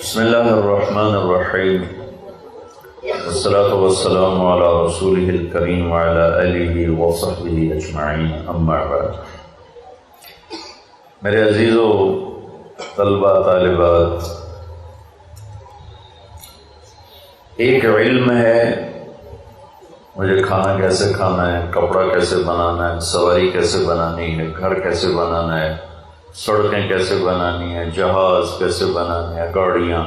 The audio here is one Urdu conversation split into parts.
بسم اللہ الرحمن الرحیم والصلاة والسلام علی رسولہ الکریم وعلی آلہ وصحبہ اجمعین، اما بعد۔ میرے عزیزو طلبہ طالبات، ایک علم ہے مجھے کھانا کیسے کھانا ہے، کپڑا کیسے بنانا ہے، سواری کیسے بنانی ہے، گھر کیسے بنانا ہے، سڑکیں کیسے بنانی ہیں، جہاز کیسے بنانے ہیں، گاڑیاں۔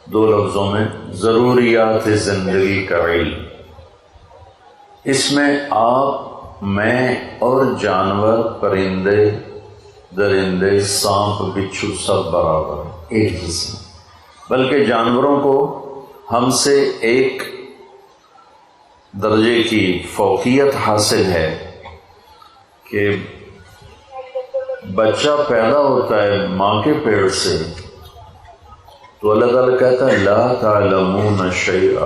دو لفظوں میں ضروریات زندگی کا علم۔ اس میں آپ، میں اور جانور، پرندے درندے، سانپ بچھو سب برابر ہیں، ایک جسم۔ بلکہ جانوروں کو ہم سے ایک درجے کی فوقیت حاصل ہے کہ بچہ پیدا ہوتا ہے ماں کے پیٹ سے تو اللہ تعالیٰ کہتا ہے لا تعلمون شیئا،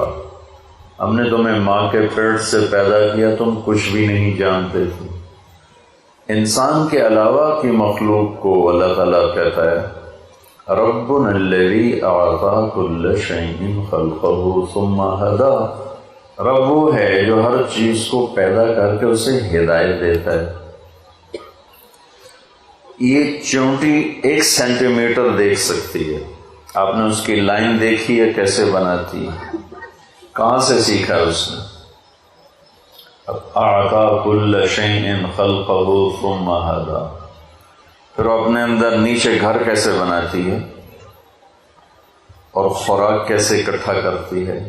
ہم نے تمہیں ماں کے پیٹ سے پیدا کیا، تم کچھ بھی نہیں جانتے تھے۔ انسان کے علاوہ کی مخلوق کو اللہ تعالیٰ کہتا ہے ربنا الذی اعطی کل شیء خلقہ ثم ہدی، رب وہ ہے جو ہر چیز کو پیدا کر کے اسے ہدایت دیتا ہے۔ یہ چونٹی 1 سینٹی میٹر دیکھ سکتی ہے، آپ نے اس کی لائن دیکھی ہے کیسے بناتی ہے، کہاں سے سیکھا اس نے؟ اعطی کل شیء خلقہ ثم ہدی۔ پھر وہ اپنے اندر نیچے گھر کیسے بناتی ہے اور خوراک کیسے اکٹھا کرتی ہے،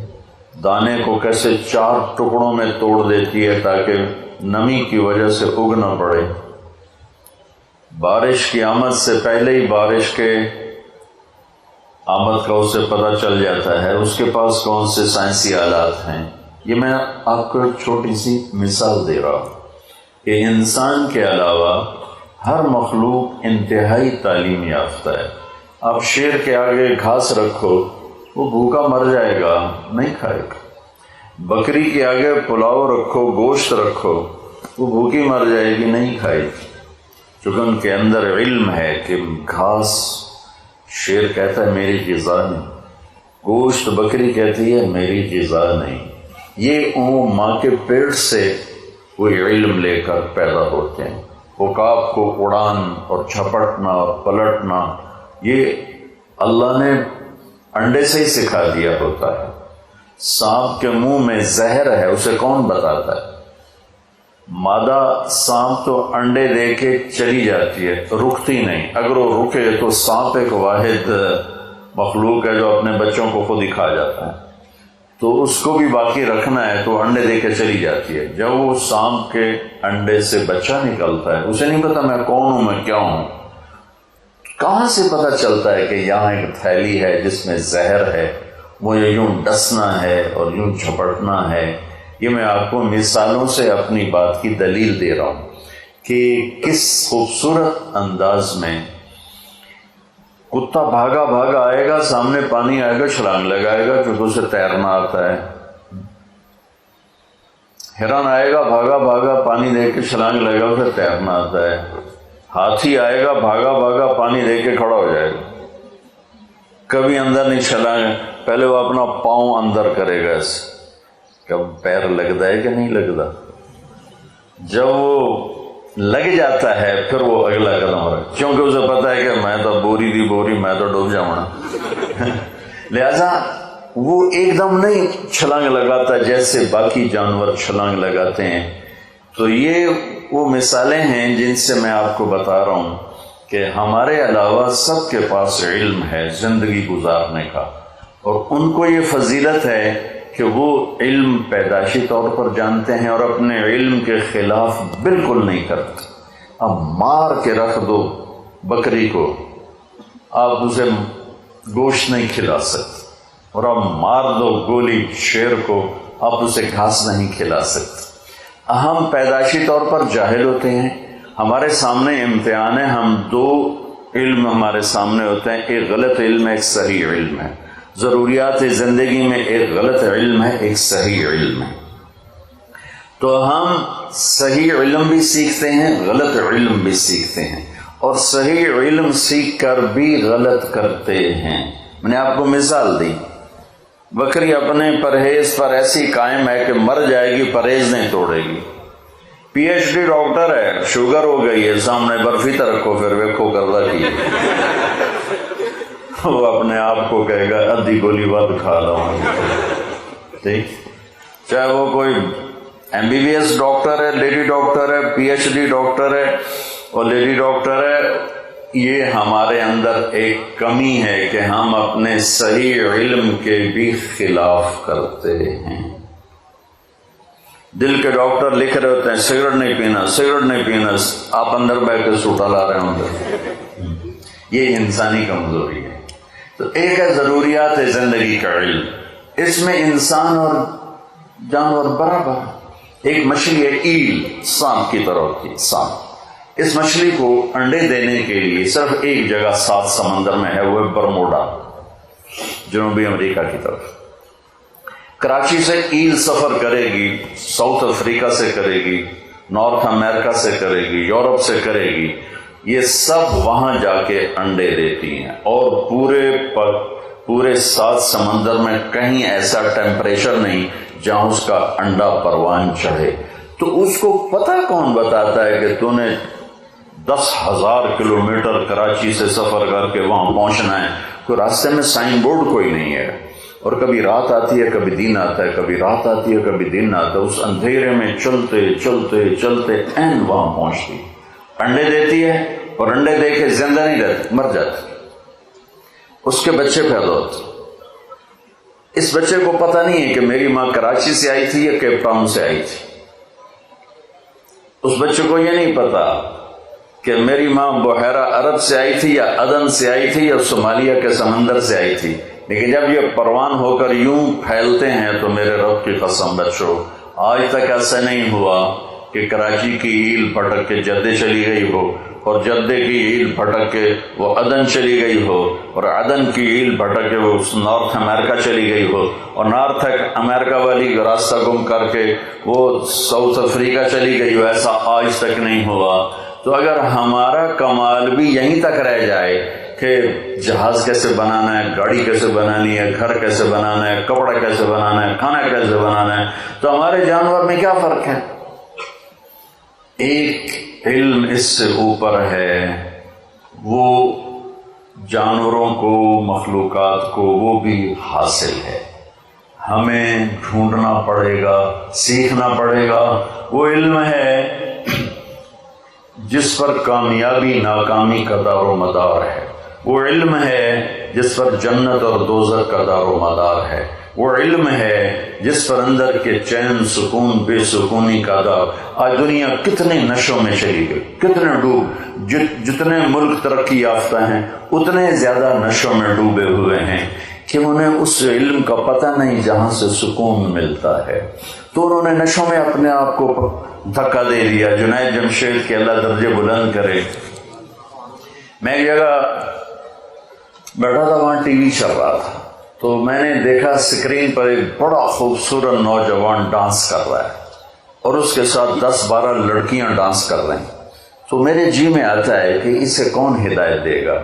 دانے کو کیسے 4 ٹکڑوں میں توڑ دیتی ہے تاکہ نمی کی وجہ سے اگ نہ پڑے، بارش کی آمد سے پہلے ہی بارش کے آمد کا اسے پتہ چل جاتا ہے، اس کے پاس کون سے سائنسی آلات ہیں۔ یہ میں آپ کو ایک چھوٹی سی مثال دے رہا ہوں کہ انسان کے علاوہ ہر مخلوق انتہائی تعلیم یافتہ ہے۔ آپ شیر کے آگے گھاس رکھو وہ بھوکا مر جائے گا، نہیں کھائے گا۔ بکری کے آگے پلاؤ رکھو، گوشت رکھو، وہ بھوکی مر جائے گی، نہیں کھائے گی، چونکہ ان کے اندر علم ہے کہ گھاس، شیر کہتا ہے میری غذا نہیں، گوشت بکری کہتی ہے میری غذا نہیں۔ یہ ماں کے پیٹ سے وہ علم لے کر پیدا ہوتے ہیں۔ عقاب کو اڑان اور جھپٹنا اور پلٹنا یہ اللہ نے انڈے سے ہی سکھا دیا ہوتا ہے۔ سانپ کے منہ میں زہر ہے، اسے کون بتاتا ہے؟ مادہ سانپ تو انڈے دے کے چلی جاتی ہے، رکتی نہیں۔ اگر وہ رکے تو سانپ ایک واحد مخلوق ہے جو اپنے بچوں کو خود ہی کھا جاتا ہے، تو اس کو بھی باقی رکھنا ہے تو انڈے دے کے چلی جاتی ہے۔ جب وہ سانپ کے انڈے سے بچہ نکلتا ہے، اسے نہیں پتا میں کون ہوں، میں کیا ہوں۔ کہاں سے پتہ چلتا ہے کہ یہاں ایک تھیلی ہے جس میں زہر ہے، مجھے یوں ڈسنا ہے اور یوں جھپٹنا ہے؟ یہ میں آپ کو مثالوں سے اپنی بات کی دلیل دے رہا ہوں کہ کس خوبصورت انداز میں کتا بھاگا بھاگا آئے گا، سامنے پانی آئے گا، چھلانگ لگائے گا کیونکہ اسے تیرنا آتا ہے۔ ہرن آئے گا بھاگا بھاگا، پانی دے کے چھلانگ لگائے گا، اسے تیرنا آتا ہے۔ ہاتھی آئے گا بھاگا بھاگا، پانی دے کے کھڑا ہو جائے گا، کبھی اندر نہیں چھلانگ، پہلے وہ اپنا پاؤں اندر کرے گا ایسے، کب پیر لگتا ہے کہ نہیں لگتا۔ جب وہ لگ جاتا ہے پھر وہ اگلا قدم رکھ، کیونکہ اسے پتا ہے کہ میں تو بوری دی بوری، میں تو ڈوب جاؤں نا۔ لہذا وہ ایک دم نہیں چھلانگ لگاتا جیسے باقی جانور چھلانگ لگاتے ہیں۔ تو یہ وہ مثالیں ہیں جن سے میں آپ کو بتا رہا ہوں کہ ہمارے علاوہ سب کے پاس علم ہے زندگی گزارنے کا، اور ان کو یہ فضیلت ہے کہ وہ علم پیدائشی طور پر جانتے ہیں اور اپنے علم کے خلاف بالکل نہیں کرتے۔ اب مار کے رکھ دو بکری کو، آپ اسے گوشت نہیں کھلا سکتے، اور اب مار دو گولی شیر کو، آپ اسے گھاس نہیں کھلا سکتے۔ ہم پیدائشی طور پر جاہل ہوتے ہیں، ہمارے سامنے امتحان ہے، ہم 2 علم ہمارے سامنے ہوتے ہیں، ایک غلط علم ہے، ایک صحیح علم ہے۔ ضروریات زندگی میں ایک غلط علم ہے، ایک صحیح علم ہے۔ تو ہم صحیح علم بھی سیکھتے ہیں، غلط علم بھی سیکھتے ہیں، اور صحیح علم سیکھ کر بھی غلط کرتے ہیں۔ میں نے آپ کو مثال دی، بکری اپنے پرہیز پر ایسی قائم ہے کہ مر جائے گی، پرہیز نہیں توڑے گی۔ پی ایچ ڈی ڈاکٹر ہے، شوگر ہو گئی ہے، سامنے برفی تو رکھو، پھر ویکھو کردہ کی وہ اپنے آپ کو کہے گا ادھی گولی ود کھا رہا ہوں۔ ٹھیک، چاہے وہ کوئی M B B S doctor ہے، لیڈی ڈاکٹر ہے، پی ایچ ڈی ڈاکٹر ہے اور لیڈی ڈاکٹر ہے، یہ ہمارے اندر ایک کمی ہے کہ ہم اپنے صحیح علم کے بھی خلاف کرتے ہیں۔ دل کے ڈاکٹر لکھ رہے ہوتے ہیں سگریٹ نہیں پینا، سگریٹ نہیں پینا، آپ اندر بیٹھ کے سوٹا لا رہے ہوں گے۔ یہ انسانی کمزوری ہے۔ تو ایک ہے ضروریات زندگی کا علم، اس میں انسان اور جانور برابر۔ ایک مچھلی ہے ایل، سانپ کی طرح ہوتی، سانپ۔ اس مچھلی کو انڈے دینے کے لیے صرف ایک جگہ 7 سمندر میں ہے، وہ ہے برموڈا، جنوبی امریکہ کی طرف۔ کراچی سے ایل سفر کرے گی، ساؤتھ افریقہ سے کرے گی، نارتھ امریکہ سے کرے گی، یورپ سے کرے گی، یہ سب وہاں جا کے انڈے دیتی ہیں۔ اور پورے 7 سمندر میں کہیں ایسا ٹیمپریچر نہیں جہاں اس کا انڈا پروان چڑھے۔ تو اس کو پتہ کون بتاتا ہے کہ تو نے 10,000 کلومیٹر کراچی سے سفر کر کے وہاں پہنچنا ہے؟ کوئی راستے میں سائن بورڈ کوئی نہیں ہے، اور کبھی رات آتی ہے کبھی دن آتا ہے، کبھی رات آتی ہے کبھی دن آتا ہے۔ اس اندھیرے میں چلتے چلتے چلتے این وہاں پہنچتی، انڈے دیتی ہے، اور انڈے دے کے زندہ نہیں رہتی، مر جاتی، اس کے بچے پیدا ہوتے۔ اس بچے کو پتہ نہیں ہے کہ میری ماں کراچی سے آئی تھی یا کیپ ٹاؤن سے آئی تھی۔ اس بچے کو یہ نہیں پتا کہ میری ماں بحیرہ عرب سے آئی تھی یا عدن سے آئی تھی یا صومالیہ کے سمندر سے آئی تھی۔ لیکن جب یہ پروان ہو کر یوں پھیلتے ہیں تو میرے رب کی قسم بچو، آج تک ایسا نہیں ہوا کہ کراچی کی ایل پھٹک کے جدے چلی گئی ہو، اور جدے کی ایل پھٹک کے وہ عدن چلی گئی ہو، اور عدن کی ایل پھٹک کے وہ نارتھ امریکہ چلی گئی ہو، اور نارتھ امریکہ والی راستہ گم کر کے وہ ساؤتھ افریقہ چلی گئی ہو۔ ایسا آج تک نہیں ہوا۔ تو اگر ہمارا کمال بھی یہیں تک رہ جائے کہ جہاز کیسے بنانا ہے، گاڑی کیسے بنانی ہے، گھر کیسے بنانا ہے، کپڑا کیسے بنانا ہے، کھانا کیسے بنانا ہے، تو ہمارے جانور میں کیا فرق ہے؟ ایک علم اس سے اوپر ہے، وہ جانوروں کو، مخلوقات کو وہ بھی حاصل ہے، ہمیں ڈھونڈنا پڑے گا، سیکھنا پڑے گا۔ وہ علم ہے جس پر کامیابی ناکامی کا دار و مدار ہے، وہ علم ہے جس پر جنت اور دوزخ کا دار و مدار ہے، وہ علم ہے جس پر اندر کے چین سکون بے سکونی کا دار۔ آج دنیا کتنے نشوں میں چلی گئی، کتنے ڈوب، جتنے ملک ترقی یافتہ ہیں اتنے زیادہ نشوں میں ڈوبے ہوئے ہیں کہ انہیں اس علم کا پتہ نہیں جہاں سے سکون ملتا ہے۔ تو انہوں نے نشوں میں اپنے آپ کو دھکا دے دیا۔ جنید جمشید کے اللہ درجے بلند کرے، میں ایک جگہ بیٹھا تھا، وہاں ٹی وی چل رہا تھا، تو میں نے دیکھا اسکرین پر ایک بڑا خوبصورت نوجوان ڈانس کر رہا ہے، اور اس کے ساتھ 10-12 لڑکیاں ڈانس کر رہے ہیں۔ تو میرے جی میں آتا ہے کہ اسے کون ہدایت دے گا،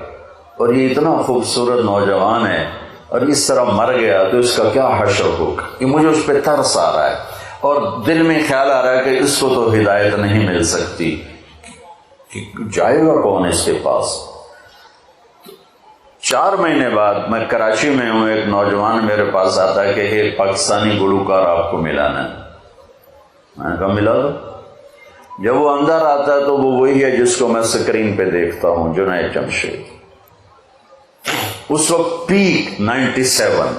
اور یہ اتنا خوبصورت نوجوان ہے اور اس طرح مر گیا تو اس کا کیا حشر ہوگا۔ کہ مجھے اس پہ ترس آ رہا ہے، اور دل میں خیال آ رہا ہے کہ اس کو تو ہدایت نہیں مل سکتی، کہ جائے گا کون اس کے پاس۔ 4 مہینے بعد میں کراچی میں ہوں، ایک نوجوان میرے پاس آتا ہے کہ ایک پاکستانی گلوکار آپ کو ملانا ہے۔ میں نے کہا ملا دو۔ جب وہ اندر آتا ہے تو وہ وہی ہے جس کو میں اسکرین پہ دیکھتا ہوں، جنید جمشید۔ اس وقت پیک 97،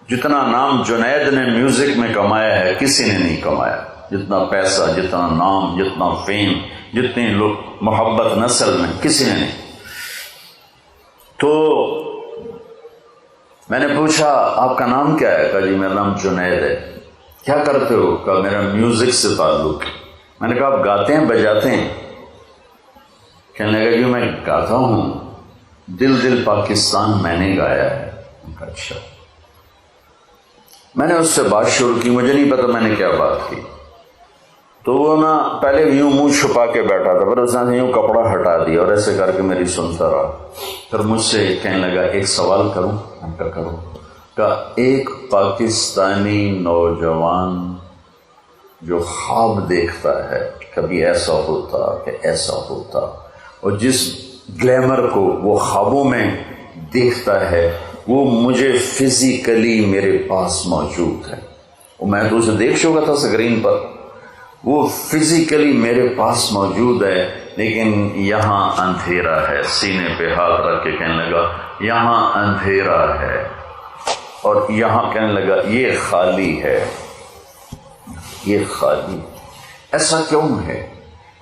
جتنا نام جنید نے میوزک میں کمایا ہے کسی نے نہیں کمایا، جتنا پیسہ، جتنا نام، جتنا فیم، جتنی لوگ محبت نسل میں کسی نے نہیں۔ تو میں نے پوچھا آپ کا نام کیا ہے؟ کہا جی میرا نام جنید ہے۔ کیا کرتے ہو؟ کہا میرا میوزک سے تعلق ہے۔ میں نے کہا آپ گاتے ہیں بجاتے ہیں؟ کہنے لگا جی میں گاتا ہوں، دل دل پاکستان میں نے گایا ہے۔ اچھا۔ میں نے اس سے بات شروع کی، مجھے نہیں پتا میں نے کیا بات کی۔ تو وہ نا پہلے یوں منہ چھپا کے بیٹھا تھا، پھر اس نے یوں کپڑا ہٹا دیا اور ایسے کر کے میری سنتا رہا. پھر مجھ سے کہنے لگا ایک سوال کروں؟ میں کہا کروں. کہا ایک پاکستانی نوجوان جو خواب دیکھتا ہے کبھی ایسا ہوتا کہ ایسا ہوتا، اور جس گلیمر کو وہ خوابوں میں دیکھتا ہے وہ مجھے فزیکلی میرے پاس موجود ہے. اور میں تو اسے دیکھ چکا تھا اسکرین پر، وہ فزیکلی میرے پاس موجود ہے، لیکن یہاں اندھیرا ہے. سینے پہ ہاتھ رکھ کے کہنے لگا یہاں اندھیرا ہے، اور یہاں کہنے لگا یہ خالی ہے، یہ خالی. ایسا کیوں ہے؟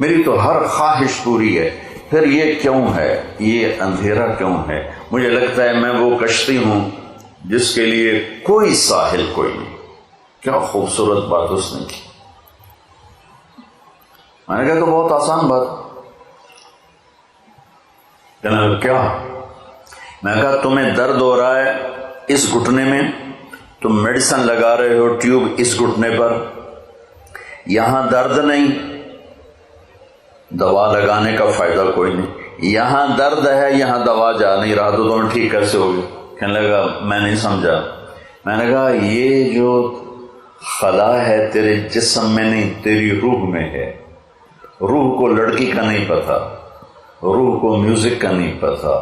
میری تو ہر خواہش پوری ہے، پھر یہ کیوں ہے؟ یہ اندھیرا کیوں ہے؟ مجھے لگتا ہے میں وہ کشتی ہوں جس کے لیے کوئی ساحل کوئی نہیں. کیا خوبصورت بات اس نے کی. میں نے کہا تو بہت آسان بات. کہنے لگا کیا؟ میں نے کہا تمہیں درد ہو رہا ہے اس گھٹنے میں، تم میڈیسن لگا رہے ہو ٹیوب اس گھٹنے پر، یہاں درد نہیں، دوا لگانے کا فائدہ کوئی نہیں. یہاں درد ہے، یہاں دوا جا نہیں رہا، تو تم ٹھیک کیسے ہوگی؟ کہنے لگا میں نہیں سمجھا. میں نے کہا یہ جو خلا ہے تیرے جسم میں نہیں، تیری روح میں ہے. روح کو لڑکی کا نہیں پتا، روح کو میوزک کا نہیں پتا،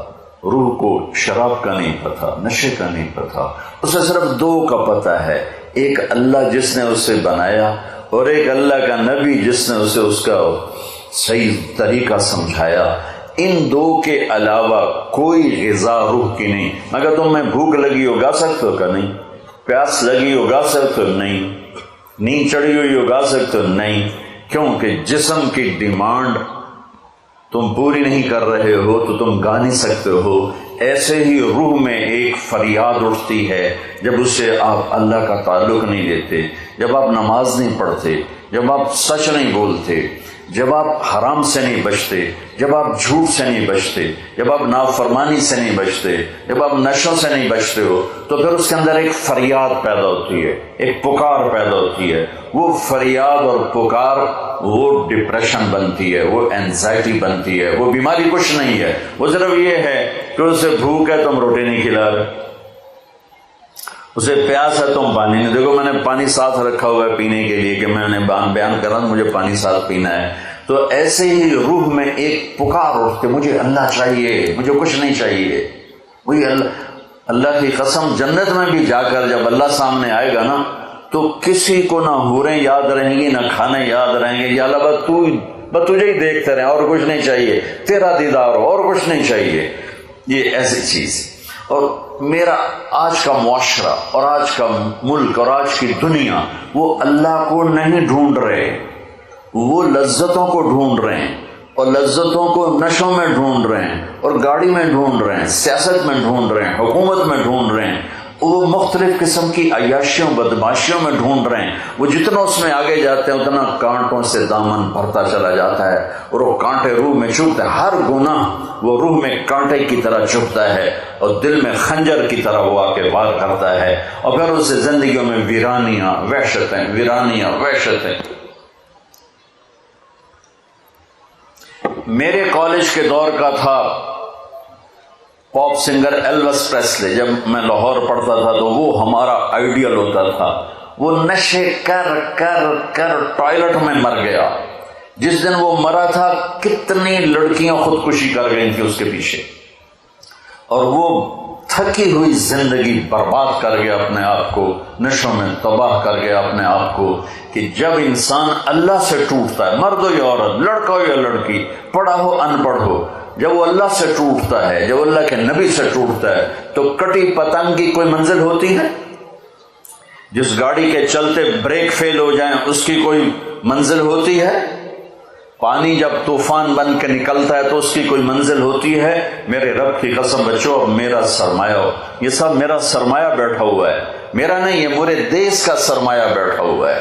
روح کو شراب کا نہیں پتا، نشے کا نہیں پتا. اسے صرف دو کا پتا ہے، ایک اللہ جس نے اسے بنایا، اور ایک اللہ کا نبی جس نے اسے اس کا صحیح طریقہ سمجھایا. ان دو کے علاوہ کوئی غذا روح کی نہیں. مگر تمہیں بھوک لگی ہو گا سکتے ہو کہ نہیں؟ پیاس لگی ہو گا سکتے ہو؟ نہیں. نیند چڑھی ہوئی ہو گا سکتے ہو؟ نہیں. کیونکہ جسم کی ڈیمانڈ تم پوری نہیں کر رہے ہو تو تم گا نہیں سکتے ہو. ایسے ہی روح میں ایک فریاد اٹھتی ہے جب اسے آپ اللہ کا تعلق نہیں دیتے، جب آپ نماز نہیں پڑھتے، جب آپ سچ نہیں بولتے، جب آپ حرام سے نہیں بچتے، جب آپ جھوٹ سے نہیں بچتے، جب آپ نافرمانی سے نہیں بچتے، جب آپ نشوں سے نہیں بچتے ہو، تو پھر اس کے اندر ایک فریاد پیدا ہوتی ہے، ایک پکار پیدا ہوتی ہے. وہ فریاد اور پکار وہ ڈپریشن بنتی ہے، وہ اینزائٹی بنتی ہے. وہ بیماری کچھ نہیں ہے، وہ صرف یہ ہے کہ اسے بھوک ہے تم روٹی نہیں کھلا رہے، اسے پیاس ہے تم پانی نہیں. دیکھو میں نے پانی ساتھ رکھا ہوا ہے پینے کے لیے کہ میں نے بیان کر رہا ہوں، مجھے پانی ساتھ پینا ہے. تو ایسے ہی روح میں ایک پکار اٹھتے، مجھے اللہ چاہیے، مجھے کچھ نہیں چاہیے. وہی اللہ کی قسم جنت میں بھی جا کر جب اللہ سامنے آئے گا نا تو کسی کو نہ حوریں یاد رہیں گی، نہ کھانے یاد رہیں گے. یا اللہ بس تجھے ہی دیکھتے رہیں، اور کچھ نہیں چاہیے، تیرا دیدار ہو، اور کچھ نہیں چاہیے. یہ ایسی چیز. اور میرا آج کا معاشرہ اور آج کا ملک اور آج کی دنیا وہ اللہ کو نہیں ڈھونڈ رہے، وہ لذتوں کو ڈھونڈ رہے ہیں، اور لذتوں کو نشوں میں ڈھونڈ رہے ہیں، اور گاڑی میں ڈھونڈ رہے ہیں، سیاست میں ڈھونڈ رہے ہیں، حکومت میں ڈھونڈ رہے ہیں، وہ مختلف قسم کی عیاشیوں بدماشیوں میں ڈھونڈ رہے ہیں. وہ جتنا اس میں آگے جاتے ہیں اتنا کانٹوں سے دامن بھرتا چلا جاتا ہے، اور وہ کانٹے روح میں چبھتے ہیں. ہر گناہ وہ روح میں کانٹے کی طرح چبھتا ہے اور دل میں خنجر کی طرح وہ آ کے وار کرتا ہے، اور پھر اس سے زندگیوں میں ویرانیاں وحشتیں، ویرانیاں وحشتیں. میرے کالج کے دور کا تھا پاپ سنگر ایلوس پریسلے. جب میں لاہور پڑھتا تھا تو وہ ہمارا آئیڈیل ہوتا تھا. وہ نشے کر کر کر ٹوائلٹ میں مر گیا. جس دن وہ مرا تھا کتنی لڑکیاں خودکشی کر گئی تھی اس کے پیچھے، اور وہ تھکی ہوئی زندگی برباد کر گیا اپنے آپ کو، نشوں میں تباہ کر گیا اپنے آپ کو. کہ جب انسان اللہ سے ٹوٹتا ہے، مرد ہو یا عورت، لڑکا ہو یا لڑکی، پڑھا ہو ان پڑھ ہو، جب وہ اللہ سے ٹوٹتا ہے، جب اللہ کے نبی سے ٹوٹتا ہے، تو کٹی پتنگ کی کوئی منزل ہوتی ہے؟ جس گاڑی کے چلتے بریک فیل ہو جائیں اس کی کوئی منزل ہوتی ہے؟ پانی جب طوفان بن کے نکلتا ہے تو اس کی کوئی منزل ہوتی ہے؟ میرے رب کی قسم بچو، اور میرا سرمایہ ہو، یہ سب میرا سرمایہ بیٹھا ہوا ہے، میرا نہیں، یہ میرے دیش کا سرمایہ بیٹھا ہوا ہے.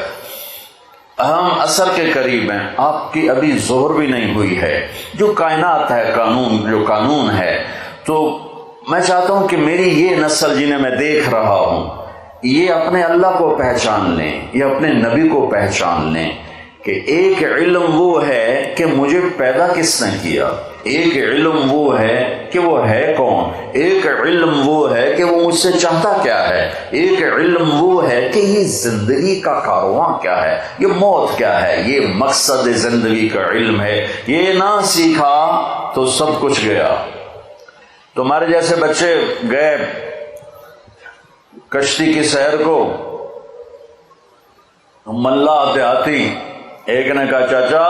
ہم عصر کے قریب ہیں، آپ کی ابھی ظہر بھی نہیں ہوئی ہے. جو کائنات ہے، جو قانون ہے، تو میں چاہتا ہوں کہ میری یہ نسل جنہیں میں دیکھ رہا ہوں، یہ اپنے اللہ کو پہچان لیں، یہ اپنے نبی کو پہچان لیں کہ ایک علم وہ ہے کہ مجھے پیدا کس نے کیا، ایک علم وہ ہے کہ وہ ہے کون، ایک علم وہ ہے کہ وہ مجھ سے چاہتا کیا ہے، ایک علم وہ ہے کہ یہ زندگی کا کارواں کیا ہے، یہ موت کیا ہے، یہ مقصد زندگی کا علم ہے۔ یہ نہ سیکھا تو سب کچھ گیا۔ تمہارے جیسے بچے گئے کشتی کی سیر کو، ملا دیہاتی ایک نے کہا چاچا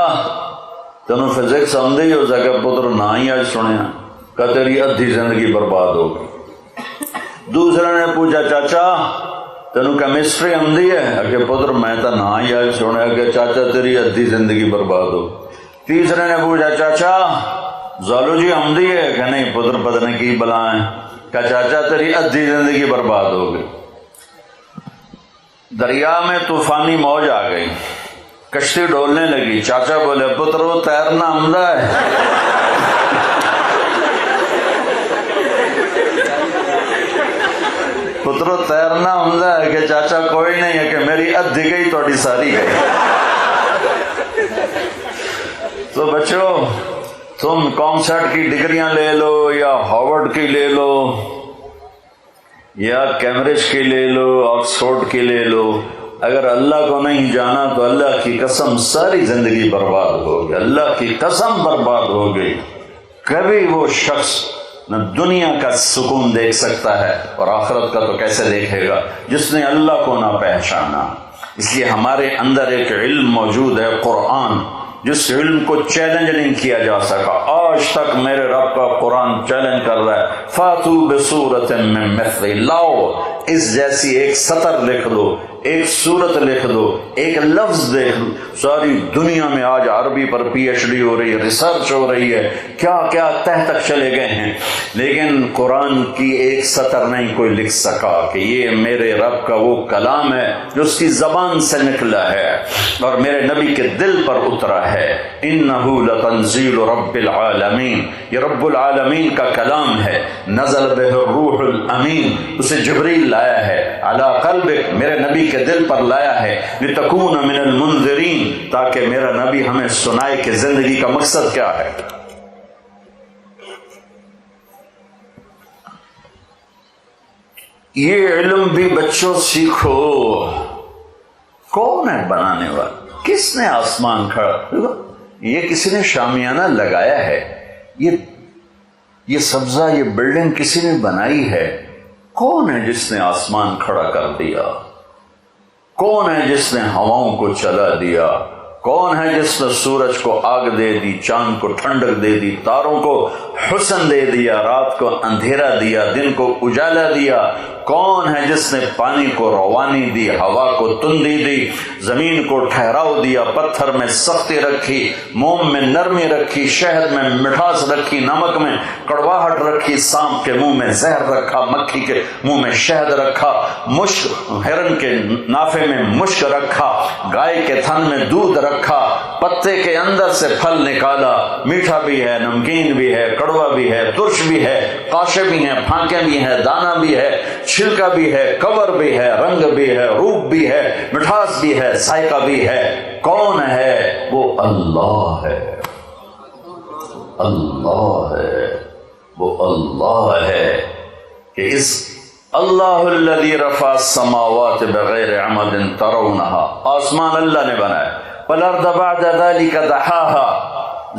تینوں فزکس آندی ہو سکے پتر نہ ہی آج سنیا کہ تیری ادھی زندگی برباد ہوگی۔ دوسرے نے پوچھا چاچا تینوں کیمسٹری آندی ہے کہ پتر میں تو نہ ہی آج سنیا کہ چاچا تیری ادھی زندگی برباد ہوگی۔ تیسرے نے پوچھا چاچا زالوجی آندی ہے کہ نہیں پتر پتہ نہیں کی بلائیں کہ چاچا تیری ادھی زندگی برباد ہوگی۔ دریا میں طوفانی موج آ گئی، کشتی ڈولنے لگی، چاچا بولے پتر وہ تیرنا آمدہ ہے۔ پتر وہ تیرنا آمدہ ہے کہ چاچا کوئی نہیں ہے کہ میری ادھی گئی توڑی ساری گئی۔ تو بچوں تم کانسرٹ کی ڈگریاں لے لو یا ہارورڈ کی لے لو یا کیمبرج کی لے لو، آکسفورڈ کی لے لو، اگر اللہ کو نہیں جانا تو اللہ کی قسم ساری زندگی برباد ہو گئی، اللہ کی قسم برباد ہو گئی۔ کبھی وہ شخص نہ دنیا کا سکون دیکھ سکتا ہے اور آخرت کا تو کیسے دیکھے گا جس نے اللہ کو نہ پہچانا۔ اس لیے ہمارے اندر ایک علم موجود ہے، قرآن، جس علم کو چیلنج نہیں کیا جا سکا۔ آج تک میرے رب کا قرآن چیلنج کر رہا ہے، فاتو بسورۃ من مثلہ، لاؤ اس جیسی ایک سطر لکھ دو، ایک سورت لکھ دو، ایک لفظ دیکھ دو۔ ساری دنیا میں آج عربی پر پی ایچ ڈی ہو رہی ہے، ریسرچ ہو رہی ہے، کیا کیا تہ تک چلے گئے ہیں، لیکن قرآن کی ایک سطر نہیں کوئی لکھ سکا کہ یہ میرے رب کا وہ کلام ہے جو اس کی زبان سے نکلا ہے اور میرے نبی کے دل پر اترا ہے۔ انہ لتنزیل رب العالمین، یہ رب العالمین کا کلام ہے، نزل بہ الروح الامین، اسے جبریل لایا ہے، علی قلبک، میرے نبی کے دل پر لایا ہے، لتکون من المنذرین، تاکہ میرا نبی ہمیں سنائے کہ زندگی کا مقصد کیا ہے۔ یہ علم بھی بچوں سیکھو۔ کون ہے بنانے والا؟ کس نے آسمان کھڑا؟ یہ کسی نے شامیانہ لگایا ہے، یہ سبزہ، یہ بلڈنگ کسی نے بنائی ہے؟ کون ہے جس نے آسمان کھڑا کر دیا؟ کون ہے جس نے ہواؤں کو چلا دیا؟ کون ہے جس نے سورج کو آگ دے دی، چاند کو ٹھنڈک دے دی، تاروں کو حسن دے دیا، رات کو اندھیرا دیا، دن کو اجالا دیا؟ کون ہے جس نے پانی کو روانی دی، ہوا کو تندی دی، زمین کو ٹھہراؤ دیا، پتھر میں سختی رکھی، موم میں نرمی رکھی، شہد میں مٹھاس رکھی، نمک میں کڑواہٹ رکھی، سانپ کے منہ میں زہر رکھا، مکھی کے منہ میں شہد رکھا، مشک، ہرن کے نافے میں مشک رکھا، گائے کے تھن میں دودھ رکھا، پتے کے اندر سے پھل نکالا، میٹھا بھی ہے، نمکین بھی ہے، کڑوا بھی ہے، ترش بھی ہے، قاشے بھی ہیں، پھانکے بھی ہیں، دانہ بھی ہے، چھلکا بھی ہے، کور بھی ہے، رنگ بھی ہے، روپ بھی ہے، مٹھاس بھی ہے، ذائقہ بھی ہے۔ کون ہے؟ وہ اللہ ہے، اللہ ہے، وہ اللہ ہے کہ اس اللہ الذی رفع السماوات بغیر عمد ترونها، آسمان اللہ نے بنایا، والارض بعد ذلك دحاها،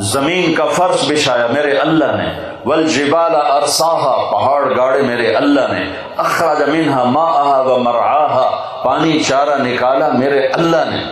زمین کا فرش بچھایا میرے اللہ نے، والجبال ارساها، پہاڑ گاڑے میرے اللہ نے، اخرج منها ماءها ومرعاها، پانی چارہ نکالا میرے اللہ نے،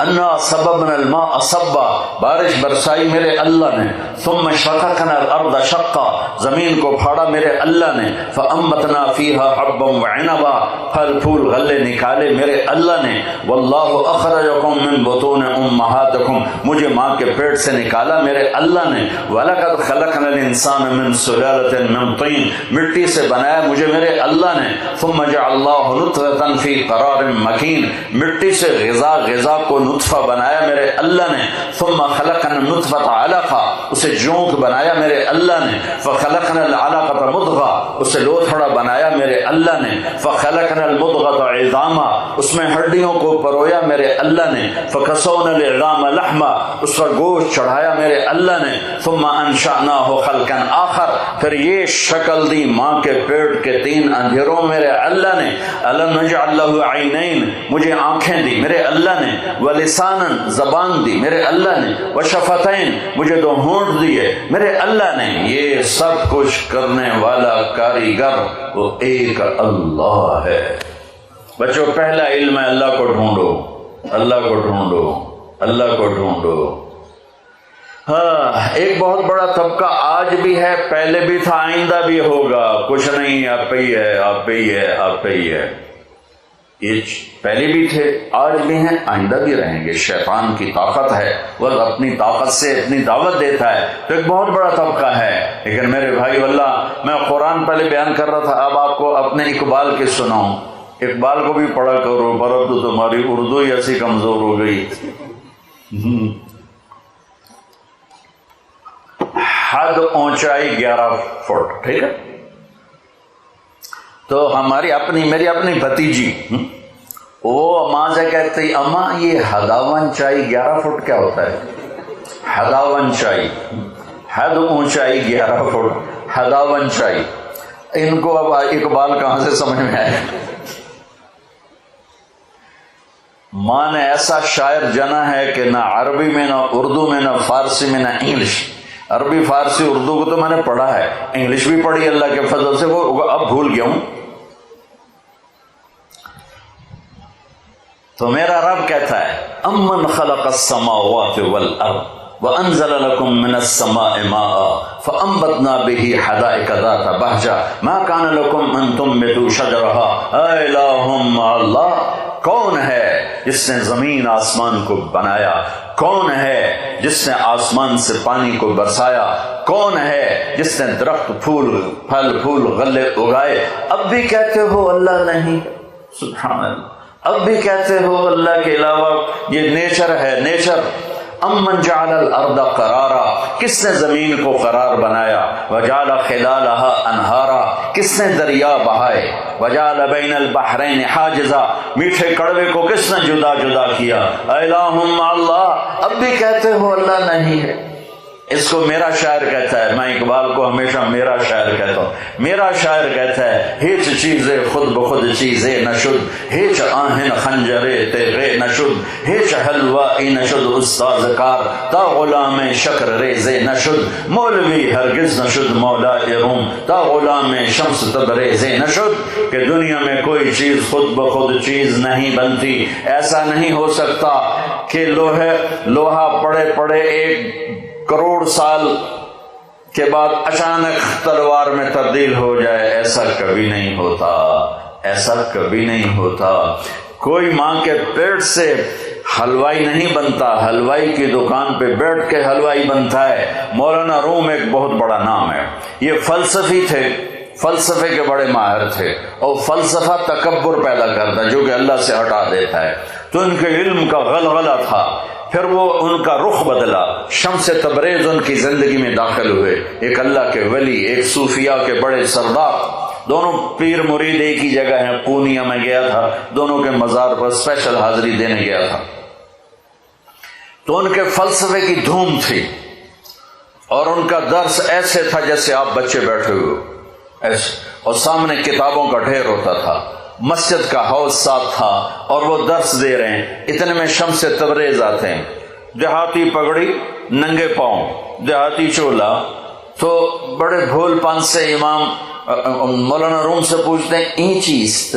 انا سببنا الماء صبا، بارش برسائی میرے اللہ نے، ثم شققنا الارض شقا، زمین کو پھاڑا میرے اللہ نے، فانبتنا فيها حبا وعنبا، پھل پھول غلے نکالے میرے اللہ نے، واللہ اخرجکم من بطون امہاتکم، مجھے ماں کے پیٹ سے نکالا میرے اللہ نے، ولقد خلقنا الانسان من سلالۃ من طین، مٹی سے بنایا مجھے میرے اللہ نے، ثم جعلناه نطفة في قرار مکین، مٹی سے غذا کو نطفہ بنایا میرے اللہ نے، ثم خلقنا النطفة علقہ، اسے جونک بنایا میرے اللہ نے، فخلقنا العلقة مضغہ، اسے لوتھڑا بنایا میرے اللہ نے، فخلقنا المضغة عظاما، اس میں ہڈیوں کو پرویا میرے اللہ نے، فکسونا العظام لحما، اس پر گوشت چڑھایا میرے اللہ نے، ثم انشأناہ خلقا آخر، پھر یہ شکل دی ماں کے پیٹ کے 3 اندھیروں میرے اللہ نے، الم نجعل لہ عینین، مجھے آنکھیں دی میرے اللہ نے، ولسانا، زبان دی میرے اللہ نے، وشفتین، مجھے 2 ہونٹ دیے میرے اللہ نے۔ یہ سب کچھ کرنے والا کاریگر وہ ایک اللہ ہے۔ بچوں پہلا علم ہے اللہ کو ڈھونڈو، اللہ کو ڈھونڈو، اللہ کو ڈھونڈو۔ ہاں، ایک بہت بڑا طبقہ آج بھی ہے، پہلے بھی تھا، آئندہ بھی ہوگا، کچھ نہیں، آپ پہ ہی ہے، آپ پہ ہی ہے، آپ پہ ہی ہے۔ یہ پہلے بھی تھے، آج بھی ہیں، آئندہ بھی رہیں گے۔ شیطان کی طاقت ہے، وہ اپنی طاقت سے اپنی دعوت دیتا ہے، تو ایک بہت بڑا طبقہ ہے۔ لیکن میرے بھائی واللہ، میں قرآن پہلے بیان کر رہا تھا، اب آپ کو اپنے اقبال کے سناؤں۔ اقبال کو بھی پڑھا کرو، پرنتو تمہاری اردو ہی ایسی کمزور ہو گئی۔ حد اونچائی 11 فٹ، ٹھیک ہے؟ تو ہماری میری اپنی بھتیجی وہ ماں سے کہتی، اماں یہ حداونچائی 11 فٹ کیا ہوتا ہے؟ حداونچائی، حد اونچائی 11 فٹ، حداونچائی۔ ان کو اب اقبال کہاں سے سمجھ میں آئے؟ ماں نے ایسا شاعر جنا ہے کہ نہ عربی میں، نہ اردو میں، نہ فارسی میں، نہ انگلش۔ عربی، فارسی، اردو کو تو میں نے پڑھا ہے، انگلش بھی پڑھی اللہ کے فضل سے، وہ اب بھول گیا ہوں۔ تو میرا رب کہتا ہے، امن خلق السماوات والارض وانزل لكم من السماء ماء فانبتنا به حدائق ذات بهجة ما كان لكم ان تنبتوا شجرها اے الہم اللہ، کون ہے جس نے زمین آسمان کو بنایا؟ کون ہے جس نے آسمان سے پانی کو برسایا؟ کون ہے جس نے درخت، پھل پھول غلے اگائے؟ اب بھی کہتے ہو اللہ نہیں؟ سبحان اللہ، اب بھی کہتے ہو اللہ کے علاوہ یہ نیچر ہے، نیچر۔ امن جعل الارض قرارا، کس نے زمین کو قرار بنایا؟ وجعل خلالها انہارا، کس نے دریا بہائے؟ وجعل بین البحرین حاجزا، میٹھے کڑوے کو کس نے جدا جدا کیا؟ الہم اللہ، اب بھی کہتے ہو اللہ نہیں ہے۔ اس کو میرا شاعر کہتا ہے، میں اقبال کو ہمیشہ میرا شاعر کہتا ہوں۔ میرا شاعر کہتا ہے، ہیچ چیزیں خود بخود چیزیں نشد، ہیچ آہن خنجرے تیغے نشد، ہیچ حلوائی نشد استاذ کار، تا غلام شکر ریزے نشد، مولوی ہرگز نشد مولا روم، تا غلام شمس تبریزے نشد۔ کہ دنیا میں کوئی چیز خود بخود چیز نہیں بنتی، ایسا نہیں ہو سکتا کہ لوہا پڑے پڑے 1 کروڑ سال کے بعد اچانک تلوار میں تبدیل ہو جائے، ایسا کبھی نہیں ہوتا، ایسا کبھی نہیں ہوتا۔ کوئی ماں کے پیٹ سے حلوائی نہیں بنتا، حلوائی کی دکان پہ بیٹھ کے حلوائی بنتا ہے۔ مولانا روم ایک بہت بڑا نام ہے، یہ فلسفی تھے، فلسفے کے بڑے ماہر تھے، اور فلسفہ تکبر پیدا کرتا ہے جو کہ اللہ سے ہٹا دیتا ہے۔ تو ان کے علم کا غلغلہ تھا، پھر وہ ان کا رخ بدلا، شمس تبریز ان کی زندگی میں داخل ہوئے، ایک اللہ کے ولی، ایک صوفیاء کے بڑے سردار، دونوں پیر مرید ایک ہی جگہ ہیں۔ پونیا میں گیا تھا، دونوں کے مزار پر اسپیشل حاضری دینے گیا تھا۔ تو ان کے فلسفے کی دھوم تھی، اور ان کا درس ایسے تھا جیسے آپ بچے بیٹھے ہوئے ایسے، اور سامنے کتابوں کا ڈھیر ہوتا تھا، مسجد کا حوض صاف تھا، اور وہ درس دے رہے ہیں۔ اتنے میں شمس تبریز آتے ہیں، دیہاتی پگڑی، ننگے پاؤں، دیہاتی چولا، تو بڑے بھول پن سے امام مولانا روم سے پوچھتے ہیں، این چیز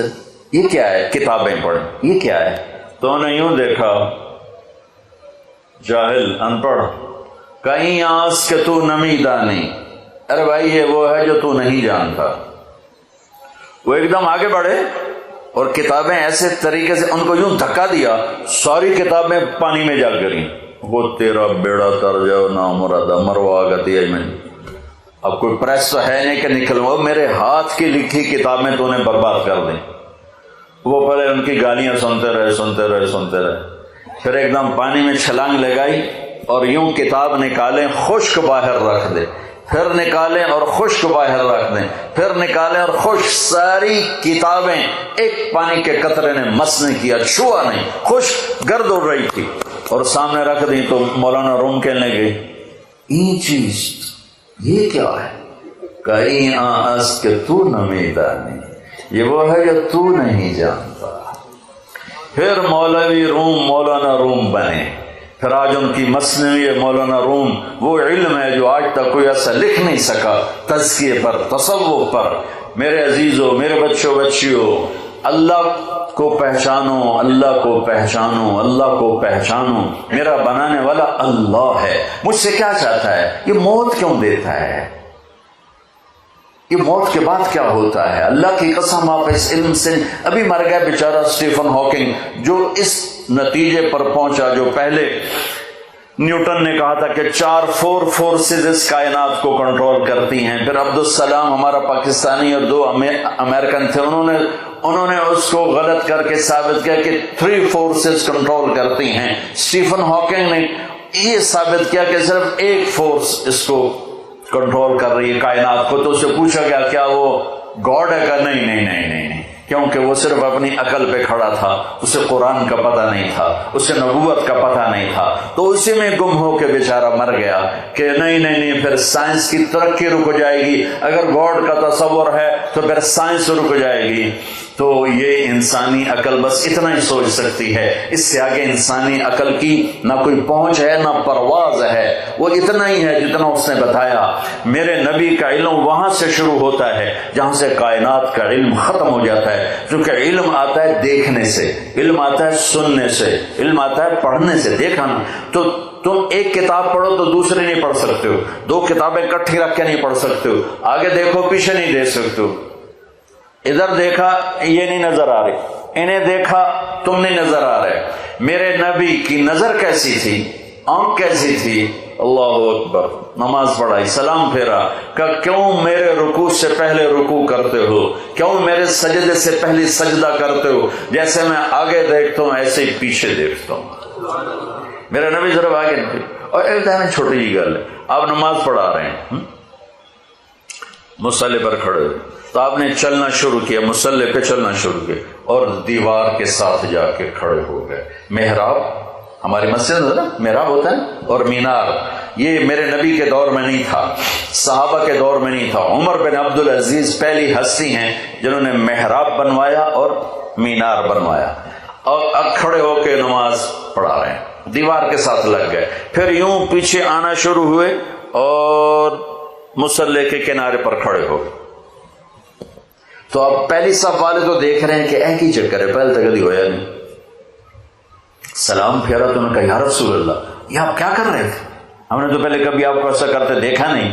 یہ کیا ہے؟ کتابیں پڑھیں، یہ کیا ہے؟ تو انہوں نے یوں دیکھا، جاہل، ان پڑھ، کہیں آس کہ تو نمی دانی، ارے بھائی یہ وہ ہے جو تو نہیں جانتا۔ وہ ایک دم آگے بڑھے اور کتابیں ایسے طریقے سے ان کو یوں دھکا دیا، ساری کتابیں پانی میں جا گریں۔ وہ تیرا بیڑا تر جاؤ نا مرادہ مروا گتی ہے میں، اب کوئی پریس تو ہے نہیں کہ نکلوا، میرے ہاتھ کی لکھی کتابیں تو نے برباد کر دیں۔ وہ پہلے ان کی گالیاں سنتے رہے، پھر ایک دم پانی میں چھلانگ لگائی اور یوں کتاب نکالیں خشک باہر رکھ دیں، پھر نکالیں اور خشک باہر رکھ دیں، پھر نکالیں اور خشک، ساری کتابیں ایک پانی کے قطرے نے مس نہیں کیا، چھوا نہیں، خشک گرد اڑ رہی تھی، اور سامنے رکھ دی تو مولانا روم کہنے لگے یہ چیز یہ کیا ہے؟ کہیں آس کہ تو نمیدانی، یہ وہ ہے جو تو نہیں جانتا۔ پھر مولوی روم مولانا روم بنے، پھر آج ان کی مثنوی مولانا روم وہ علم ہے جو آج تک کوئی ایسا لکھ نہیں سکا، تزکیے پر، تصوف پر۔ میرے عزیزوں، میرے بچوں بچیوں، اللہ کو پہچانو، اللہ کو پہچانو، اللہ کو پہچانو۔ میرا بنانے والا اللہ ہے، مجھ سے کیا چاہتا ہے؟ یہ موت کیوں دیتا ہے؟ یہ موت کے بعد کیا ہوتا ہے؟ اللہ کی قسم آپ اس علم سے، ابھی مر گیا بیچارہ اسٹیفن ہاکنگ، جو اس نتیجے پر پہنچا جو پہلے نیوٹن نے کہا تھا کہ 4 فورسز اس کائنات کو کنٹرول کرتی ہیں، پھر عبدالسلام ہمارا پاکستانی اور 2 امریکن تھے، انہوں نے اس کو غلط کر کے ثابت کیا کہ 3 فورسز کنٹرول کرتی ہیں۔ اسٹیفن ہاکنگ نے یہ ثابت کیا کہ صرف ایک فورس اس کو کنٹرول کر رہی ہے کائنات کو۔ تو اسے پوچھا گیا کیا وہ گاڈ ہے؟ کہ نہیں، کیونکہ وہ صرف اپنی عقل پہ کھڑا تھا، اسے قرآن کا پتہ نہیں تھا، اسے نبوت کا پتہ نہیں تھا، تو اسی میں گم ہو کے بیچارہ مر گیا کہ نہیں، پھر سائنس کی ترقی رک جائے گی، اگر گاڈ کا تصور ہے تو پھر سائنس رک جائے گی۔ تو یہ انسانی عقل بس اتنا ہی سوچ سکتی ہے، اس سے آگے انسانی عقل کی نہ کوئی پہنچ ہے نہ پرواز ہے، وہ اتنا ہی ہے جتنا اس نے بتایا۔ میرے نبی کا علم وہاں سے شروع ہوتا ہے جہاں سے کائنات کا علم ختم ہو جاتا ہے، کیونکہ علم آتا ہے دیکھنے سے، علم آتا ہے سننے سے، علم آتا ہے پڑھنے سے۔ دیکھا نا، تو تم ایک کتاب پڑھو تو دوسری نہیں پڑھ سکتے ہو، 2 کتابیں اکٹھی رکھ کے نہیں پڑھ سکتے ہو، آگے دیکھو پیچھے نہیں دیکھ سکتے ہو، ادھر دیکھا یہ نہیں نظر آ رہی، انہیں دیکھا تم نہیں نظر آ رہے۔ میرے نبی کی نظر کیسی تھی، آنکھ کیسی تھی؟ اللہ اکبر، نماز پڑھائی، سلام پھیرا، کہ کیوں میرے رکوع سے پہلے رکوع کرتے ہو، کیوں میرے سجدے سے پہلے سجدہ کرتے ہو؟ جیسے میں آگے دیکھتا ہوں ایسے ہی پیچھے دیکھتا ہوں۔ میرے نبی ضرور آگے نہیں۔ اور ایک دم چھوٹی جی گل ہے، آپ نماز پڑھا رہے ہیں، مصلی پر کھڑے ہوئے، تو آپ نے چلنا شروع کیا، مصلی پہ چلنا شروع کیا اور دیوار کے ساتھ جا کے کھڑے ہو گئے۔ محراب ہماری مسجد ہے نا، محراب ہوتا ہے، اور مینار، یہ میرے نبی کے دور میں نہیں تھا، صحابہ کے دور میں نہیں تھا۔ عمر بن عبدالعزیز پہلی ہستی ہیں جنہوں نے محراب بنوایا اور مینار بنوایا، اور اب کھڑے ہو کے نماز پڑھا رہے ہیں، دیوار کے ساتھ لگ گئے، پھر یوں پیچھے آنا شروع ہوئے اور مصلی کے کنارے پر کھڑے ہو گئے۔ تو اب پہلی صف والے تو دیکھ رہے ہیں کہ ایک ہی چکر ہے، پہلے تک کبھی ہویا نہیں۔ سلام پھیرا تو انہوں نے کہا یا رسول اللہ، یہ آپ کیا کر رہے تھے؟ ہم نے تو پہلے کبھی آپ کو ایسا کرتے دیکھا نہیں۔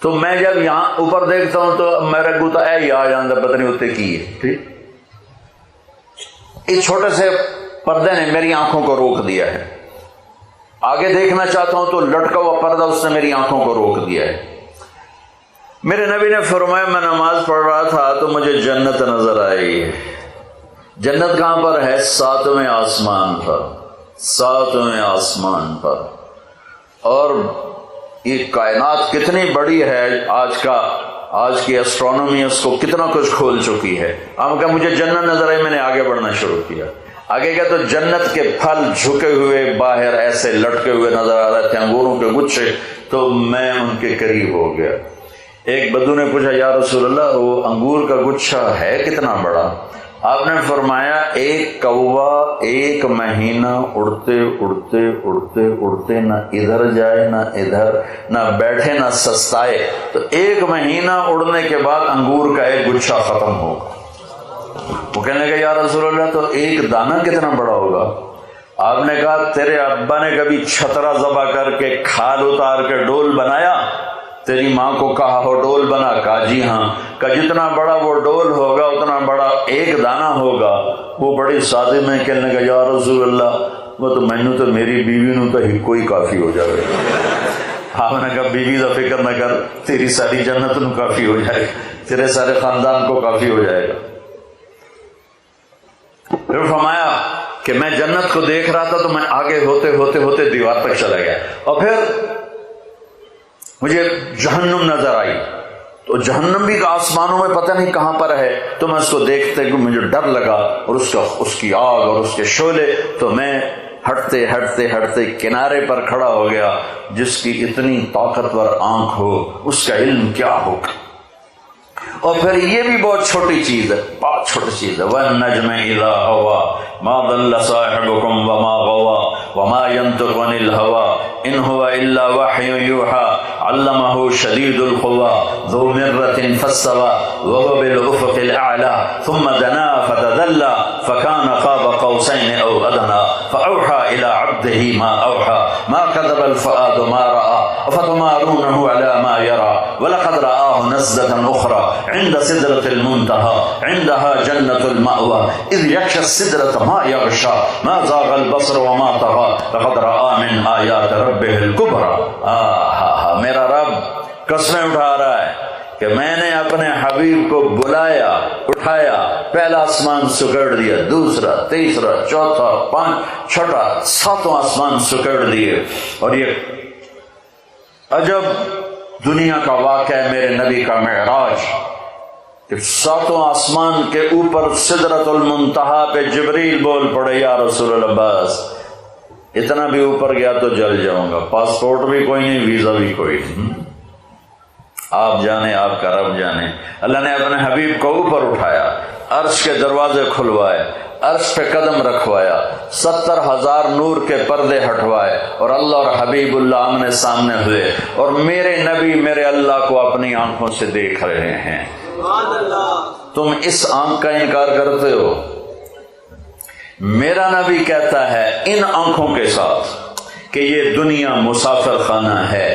تو میں جب یہاں اوپر دیکھتا ہوں تو میرا گوتا اے یا جانتا پتہ نہیں ہوتے کی ہے، ٹھیک۔ اس چھوٹے سے پردے نے میری آنکھوں کو روک دیا ہے، آگے دیکھنا چاہتا ہوں تو لٹکا ہوا پردہ اس نے میری آنکھوں کو روک دیا ہے۔ میرے نبی نے فرمایا میں نماز پڑھ رہا تھا تو مجھے جنت نظر آئی۔ جنت کہاں پر ہے؟ 7ویں آسمان پر، 7ویں آسمان پر۔ اور یہ کائنات کتنی بڑی ہے، آج کی اسٹرانومی اس کو کتنا کچھ کھول چکی ہے۔ آپ کہا مجھے جنت نظر آئی، میں نے آگے بڑھنا شروع کیا، آگے گیا تو جنت کے پھل جھکے ہوئے باہر ایسے لٹکے ہوئے نظر آ رہے تھے، انگوروں کے گچھے، تو میں ان کے قریب ہو گیا۔ ایک بدو نے پوچھا یا رسول اللہ وہ انگور کا گچھا ہے کتنا بڑا؟ آپ نے فرمایا ایک کوا 1 مہینہ اڑتے اڑتے اڑتے اڑتے نہ ادھر جائے نہ ادھر، نہ بیٹھے نہ سستائے، تو 1 مہینہ اڑنے کے بعد انگور کا ایک گچھا ختم ہوگا۔ وہ کہنے لگا یا رسول اللہ تو ایک دانہ کتنا بڑا ہوگا؟ آپ نے کہا تیرے ابا نے کبھی چھترا ذبح کر کے کھال اتار کے ڈول بنایا؟ تیری ماں کو کہا ہو ڈول بنا؟ کہا جی ہاں۔ کہا جتنا بڑا وہ ڈول ہوگا اتنا بڑا ایک دانہ ہوگا۔ وہ بڑی سادے میں کہنے لگا یا رسول اللہ وہ تو مینو تو میری بیوی نو تو ہکو ہی کافی ہو جائے۔ آپ نے کہا بیوی کا فکر نہ کر، تیری ساری جنت نو کافی ہو جائے گا، تیرے سارے خاندان کو کافی ہو جائے گا۔ پھر فرمایا کہ میں جنت کو دیکھ رہا تھا تو میں آگے ہوتے ہوتے ہوتے دیوار تک چلا گیا، اور پھر مجھے جہنم نظر آئی، تو جہنم بھی آسمانوں میں پتہ نہیں کہاں پر ہے، تو میں اس کو دیکھتے کہ مجھے ڈر لگا، اور اس کی آگ اور اس کے شعلے، تو میں ہٹتے ہٹتے ہٹتے کنارے پر کھڑا ہو گیا۔ جس کی اتنی طاقتور آنکھ ہو اس کا علم کیا ہوگا۔ اور پھر یہ بھی بہت چھوٹی چیز ہے، بہت چھوٹی چیز ہے، وَالنَّجْمِ إِذَا هَوَىٰ مَا ضَلَّ صَاحِبُكُمْ وَمَا غَوَىٰ وَمَا يَنطِقُ عَنِ الْهَوَىٰ إِنْ هُوَ إِلَّا وَحْيٌ يُوحَىٰ عَلَّمَهُ شَدِيدُ الْقُوَىٰ ذُو مِرَّةٍ فَاسْتَوَىٰ وَهُوَ بِالْأُفُقِ الْأَعْلَىٰ ثُمَّ دَنَا فَتَدَلَّىٰ فَكَانَ قَابَ قَوْسَيْنِ أَوْ أَدْنَىٰ فَأَوْحَىٰ إِلَىٰ عَبْدِهِ مَا أَوْحَىٰ مَا كَذَبَ الْفُؤَادُ مَا رَأَىٰ أَفَتُمَارُونَهُ عَلَىٰ مَا يَرَىٰ وَلَقَدْ رَآهُ نَزْلَةً أُخْرَىٰ عِندَ سِدْرَةِ الْمُنتَهَىٰ عِندَهَا جَنَّةُ الْمَأْوَىٰ إِذْ يَغْشَى السِّدْرَةَ مَا يَغْشَىٰ مَا زَاغَ الْبَصَرُ وَمَا طَغَىٰ لَقَدْ رَأَىٰ مِنْ آيَاتِ رَبِّهِ الْكُبْرَىٰ۔ میرا رب قسمیں اٹھا رہا ہے کہ میں نے اپنے حبیب کو بلایا، اٹھایا، پہلا آسمان سکڑ دیا، دوسرا، تیسرا، چوتھا، پانچ، چھٹا، ساتواں آسمان سکڑ دیے، اور یہ عجب دنیا کا واقعہ ہے میرے نبی کا معراج کہ ساتواں آسمان کے اوپر سدرۃ المنتہا پہ جبریل بول پڑے، یا رسول اللہ بس اتنا بھی اوپر گیا تو جل جاؤں گا، پاسپورٹ بھی کوئی نہیں، ویزا بھی کوئی نہیں، آپ جانے، آپ کا رب جانے۔ اللہ نے اپنے حبیب کو اوپر اٹھایا، عرش کے دروازے کھلوائے، عرش پہ قدم رکھوایا، 70,000 نور کے پردے ہٹوائے، اور اللہ اور حبیب اللہ آمنے سامنے ہوئے، اور میرے نبی میرے اللہ کو اپنی آنکھوں سے دیکھ رہے ہیں۔ تم اس آنکھ کا انکار کرتے ہو؟ میرا نبی کہتا ہے ان آنکھوں کے ساتھ کہ یہ دنیا مسافر خانہ ہے،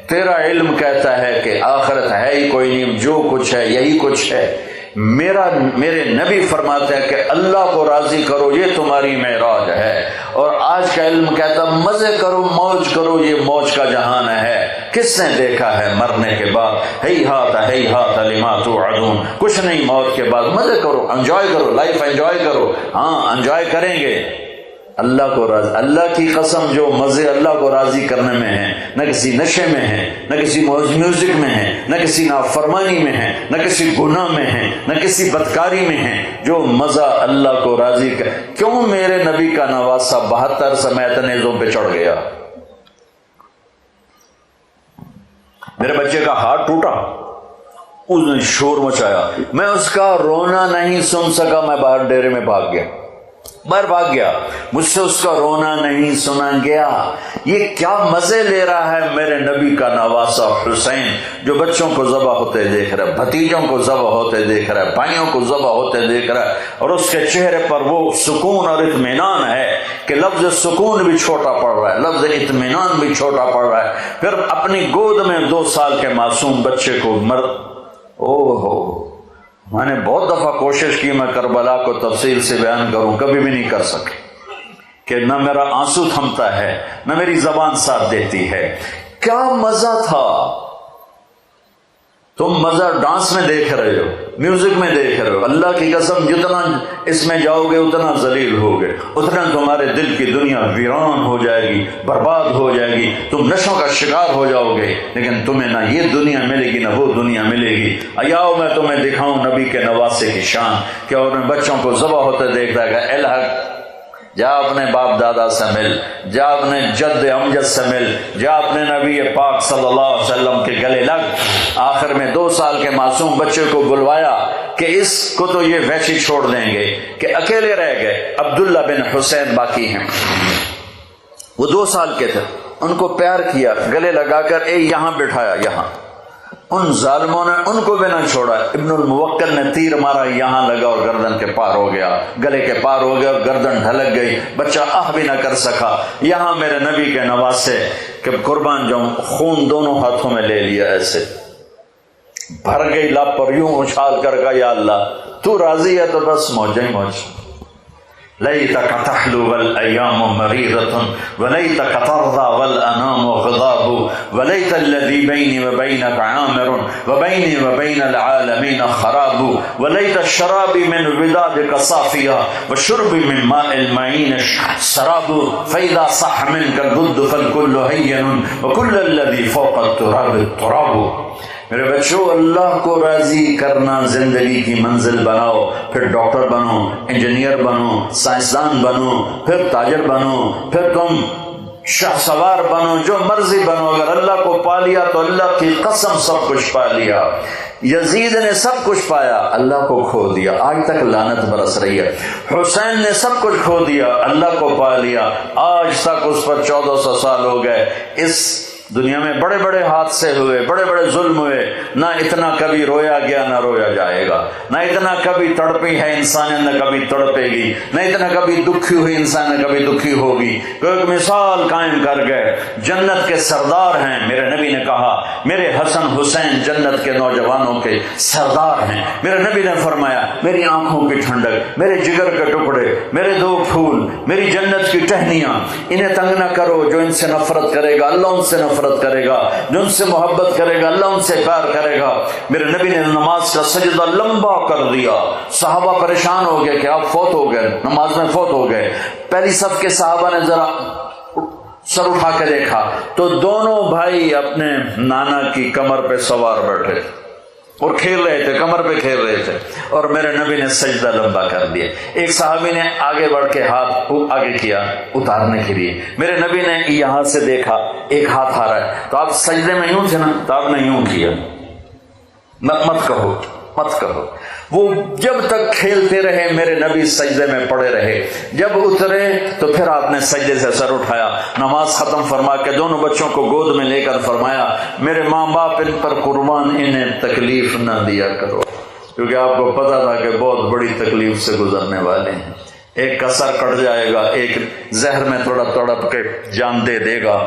تیرا علم کہتا ہے کہ آخرت ہے ہی کوئی نہیں، جو کچھ ہے یہی کچھ ہے۔ میرے نبی فرماتے ہیں کہ اللہ کو راضی کرو، یہ تمہاری معراج ہے، اور آج کا علم کہتا مزے کرو، موج کرو، یہ موج کا جہان ہے۔ کس نے دیکھا ہے مرنے کے بعد؟ ہیہات لما توعدون، کچھ نہیں موت کے بعد، مزے کرو، انجوائے کرو، لائف انجوائے کرو۔ ہاں انجوائے کریں گے، اللہ کو راضی، اللہ کی قسم جو مزے اللہ کو راضی کرنے میں ہیں، نہ کسی نشے میں ہیں، نہ کسی میوزک میں ہیں، نہ کسی نافرمانی میں ہیں، نہ کسی گناہ میں ہیں، نہ کسی بدکاری میں ہیں، جو مزہ اللہ کو راضی کر۔ کیوں میرے نبی کا نواسہ 72 سمیت نیزوں پہ چڑھ گیا؟ میرے بچے کا ہاتھ ٹوٹا، اس نے شور مچایا، میں اس کا رونا نہیں سن سکا، میں باہر ڈیرے میں بھاگ گیا، مجھ سے اس کا رونا نہیں سنا گیا۔ یہ کیا مزے لے رہا ہے میرے نبی کا نواسہ حسین، جو بچوں کو ذبح ہوتے دیکھ رہا ہے، بھتیجوں کو ذبح ہوتے دیکھ رہا ہے، بھائیوں کو ذبح ہوتے دیکھ رہا ہے، اور اس کے چہرے پر وہ سکون اور اطمینان ہے کہ لفظ سکون بھی چھوٹا پڑ رہا ہے، لفظ اطمینان بھی چھوٹا پڑ رہا ہے۔ پھر اپنی گود میں 2 سال کے معصوم بچے کو میں نے بہت دفعہ کوشش کی میں کربلا کو تفصیل سے بیان کروں، کبھی بھی نہیں کر سکے، کہ نہ میرا آنسو تھمتا ہے، نہ میری زبان ساتھ دیتی ہے۔ کیا مزہ تھا! تم مزہ ڈانس میں دیکھ رہے ہو، میوزک میں دیکھ رہے ہو، اللہ کی قسم جتنا اس میں جاؤ گے اتنا ذلیل ہوگے، اتنا تمہارے دل کی دنیا ویران ہو جائے گی، برباد ہو جائے گی، تم نشوں کا شکار ہو جاؤ گے، لیکن تمہیں نہ یہ دنیا ملے گی نہ وہ دنیا ملے گی۔ آؤ میں تمہیں دکھاؤں نبی کے نواسے کی شان، کہ اور میں بچوں کو ذبح ہوتے دیکھتا ہے کہ الحق جا اپنے باپ دادا سے مل، جا اپنے جد امجد سے مل، جا اپنے نبی پاک صلی اللہ علیہ وسلم کے گلے لگ۔ آخر میں 2 سال کے معصوم بچے کو بلوایا کہ اس کو تو یہ وحشی چھوڑ دیں گے، کہ اکیلے رہ گئے، عبداللہ بن حسین باقی ہیں، وہ 2 سال کے تھے، ان کو پیار کیا، گلے لگا کر یہاں بٹھایا، یہاں۔ ان ظالموں نے ان کو بھی نہ چھوڑا، ابن الموکل نے تیر مارا، یہاں لگا اور گردن کے پار ہو گیا، گلے کے پار ہو گیا اور گردن ڈھلک گئی، بچہ آہ بھی نہ کر سکا۔ یہاں میرے نبی کے نواسے کہ قربان جاؤں، خون دونوں ہاتھوں میں لے لیا، ایسے بھر گئی لب پر، یوں اچھال کر کہا یا اللہ تو راضی ہے تو بس موج ہی موج، ليتك تحلو والأيام مريضة وليتك ترضى والأنام غضاب وليت الذي بيني وبينك عامر وبيني وبين العالمين خراب وليت الشراب من ودادك صافيا والشرب من ماء المعين سراب فإذا صح منك الضد فالكل هين وكل الذي فوق التراب التراب. میرے بچوں، اللہ کو راضی کرنا زندگی کی منزل بناؤ، پھر ڈاکٹر بنو، انجینئر بنو، سائنسدان بنو، پھر تاجر بنو، پھر تم شاہ سوار بنو، جو مرضی بنو. اگر اللہ کو پا لیا تو اللہ کی قسم سب کچھ پا لیا. یزید نے سب کچھ پایا، اللہ کو کھو دیا، آج تک لعنت برس رہی ہے. حسین نے سب کچھ کھو دیا، اللہ کو پا لیا، آج تک اس پر 1400 سال ہو گئے. اس دنیا میں بڑے بڑے حادثے ہوئے، بڑے بڑے ظلم ہوئے، نہ اتنا کبھی رویا گیا نہ رویا جائے گا، نہ اتنا کبھی تڑپی ہے انسانیت نہ کبھی تڑپے گی، نہ اتنا کبھی دکھی ہوئی انسان نہ کبھی دکھی ہوگی. ایک مثال قائم کر گئے، جنت کے سردار ہیں. میرے نبی نے کہا میرے حسن حسین جنت کے نوجوانوں کے سردار ہیں. میرے نبی نے فرمایا میری آنکھوں کی ٹھنڈک، میرے جگر کے ٹکڑے، میرے 2 پھول، میری جنت کی ٹہنیاں، انہیں تنگ نہ کرو. جو ان سے نفرت کرے گا اللہ ان سے نفرت کرے گا، جو ان سے محبت کرے گا اللہ ان سے پیار کرے گا. میرے نبی نے نماز کا سجدہ لمبا کر دیا. صحابہ پریشان ہو گئے کہ آپ فوت ہو گئے، نماز میں فوت ہو گئے. پہلی صف کے صحابہ نے ذرا سر اٹھا کے دیکھا تو دونوں بھائی اپنے نانا کی کمر پہ سوار بیٹھے اور کھیل رہے تھے، کمر پہ کھیل رہے تھے، اور میرے نبی نے سجدہ لمبا کر دیا. ایک صحابی نے آگے بڑھ کے ہاتھ آگے کیا اتارنے کے لیے. میرے نبی نے یہاں سے دیکھا ایک ہاتھ آ رہا ہے، تو آپ سجدے میں یوں تھے نا، تو آپ نے یوں کیا. مت کہو. وہ جب تک کھیلتے رہے میرے نبی سجدے میں پڑے رہے. جب اترے تو پھر آپ نے سجدے سے سر اٹھایا. نماز ختم فرما کے دونوں بچوں کو گود میں لے کر فرمایا میرے ماں باپ ان پر قربان، انہیں تکلیف نہ دیا کرو، کیونکہ آپ کو پتا تھا کہ بہت بڑی تکلیف سے گزرنے والے ہیں. ایک کا سر کٹ جائے گا، ایک زہر میں تڑپ کے جان دے دے گا.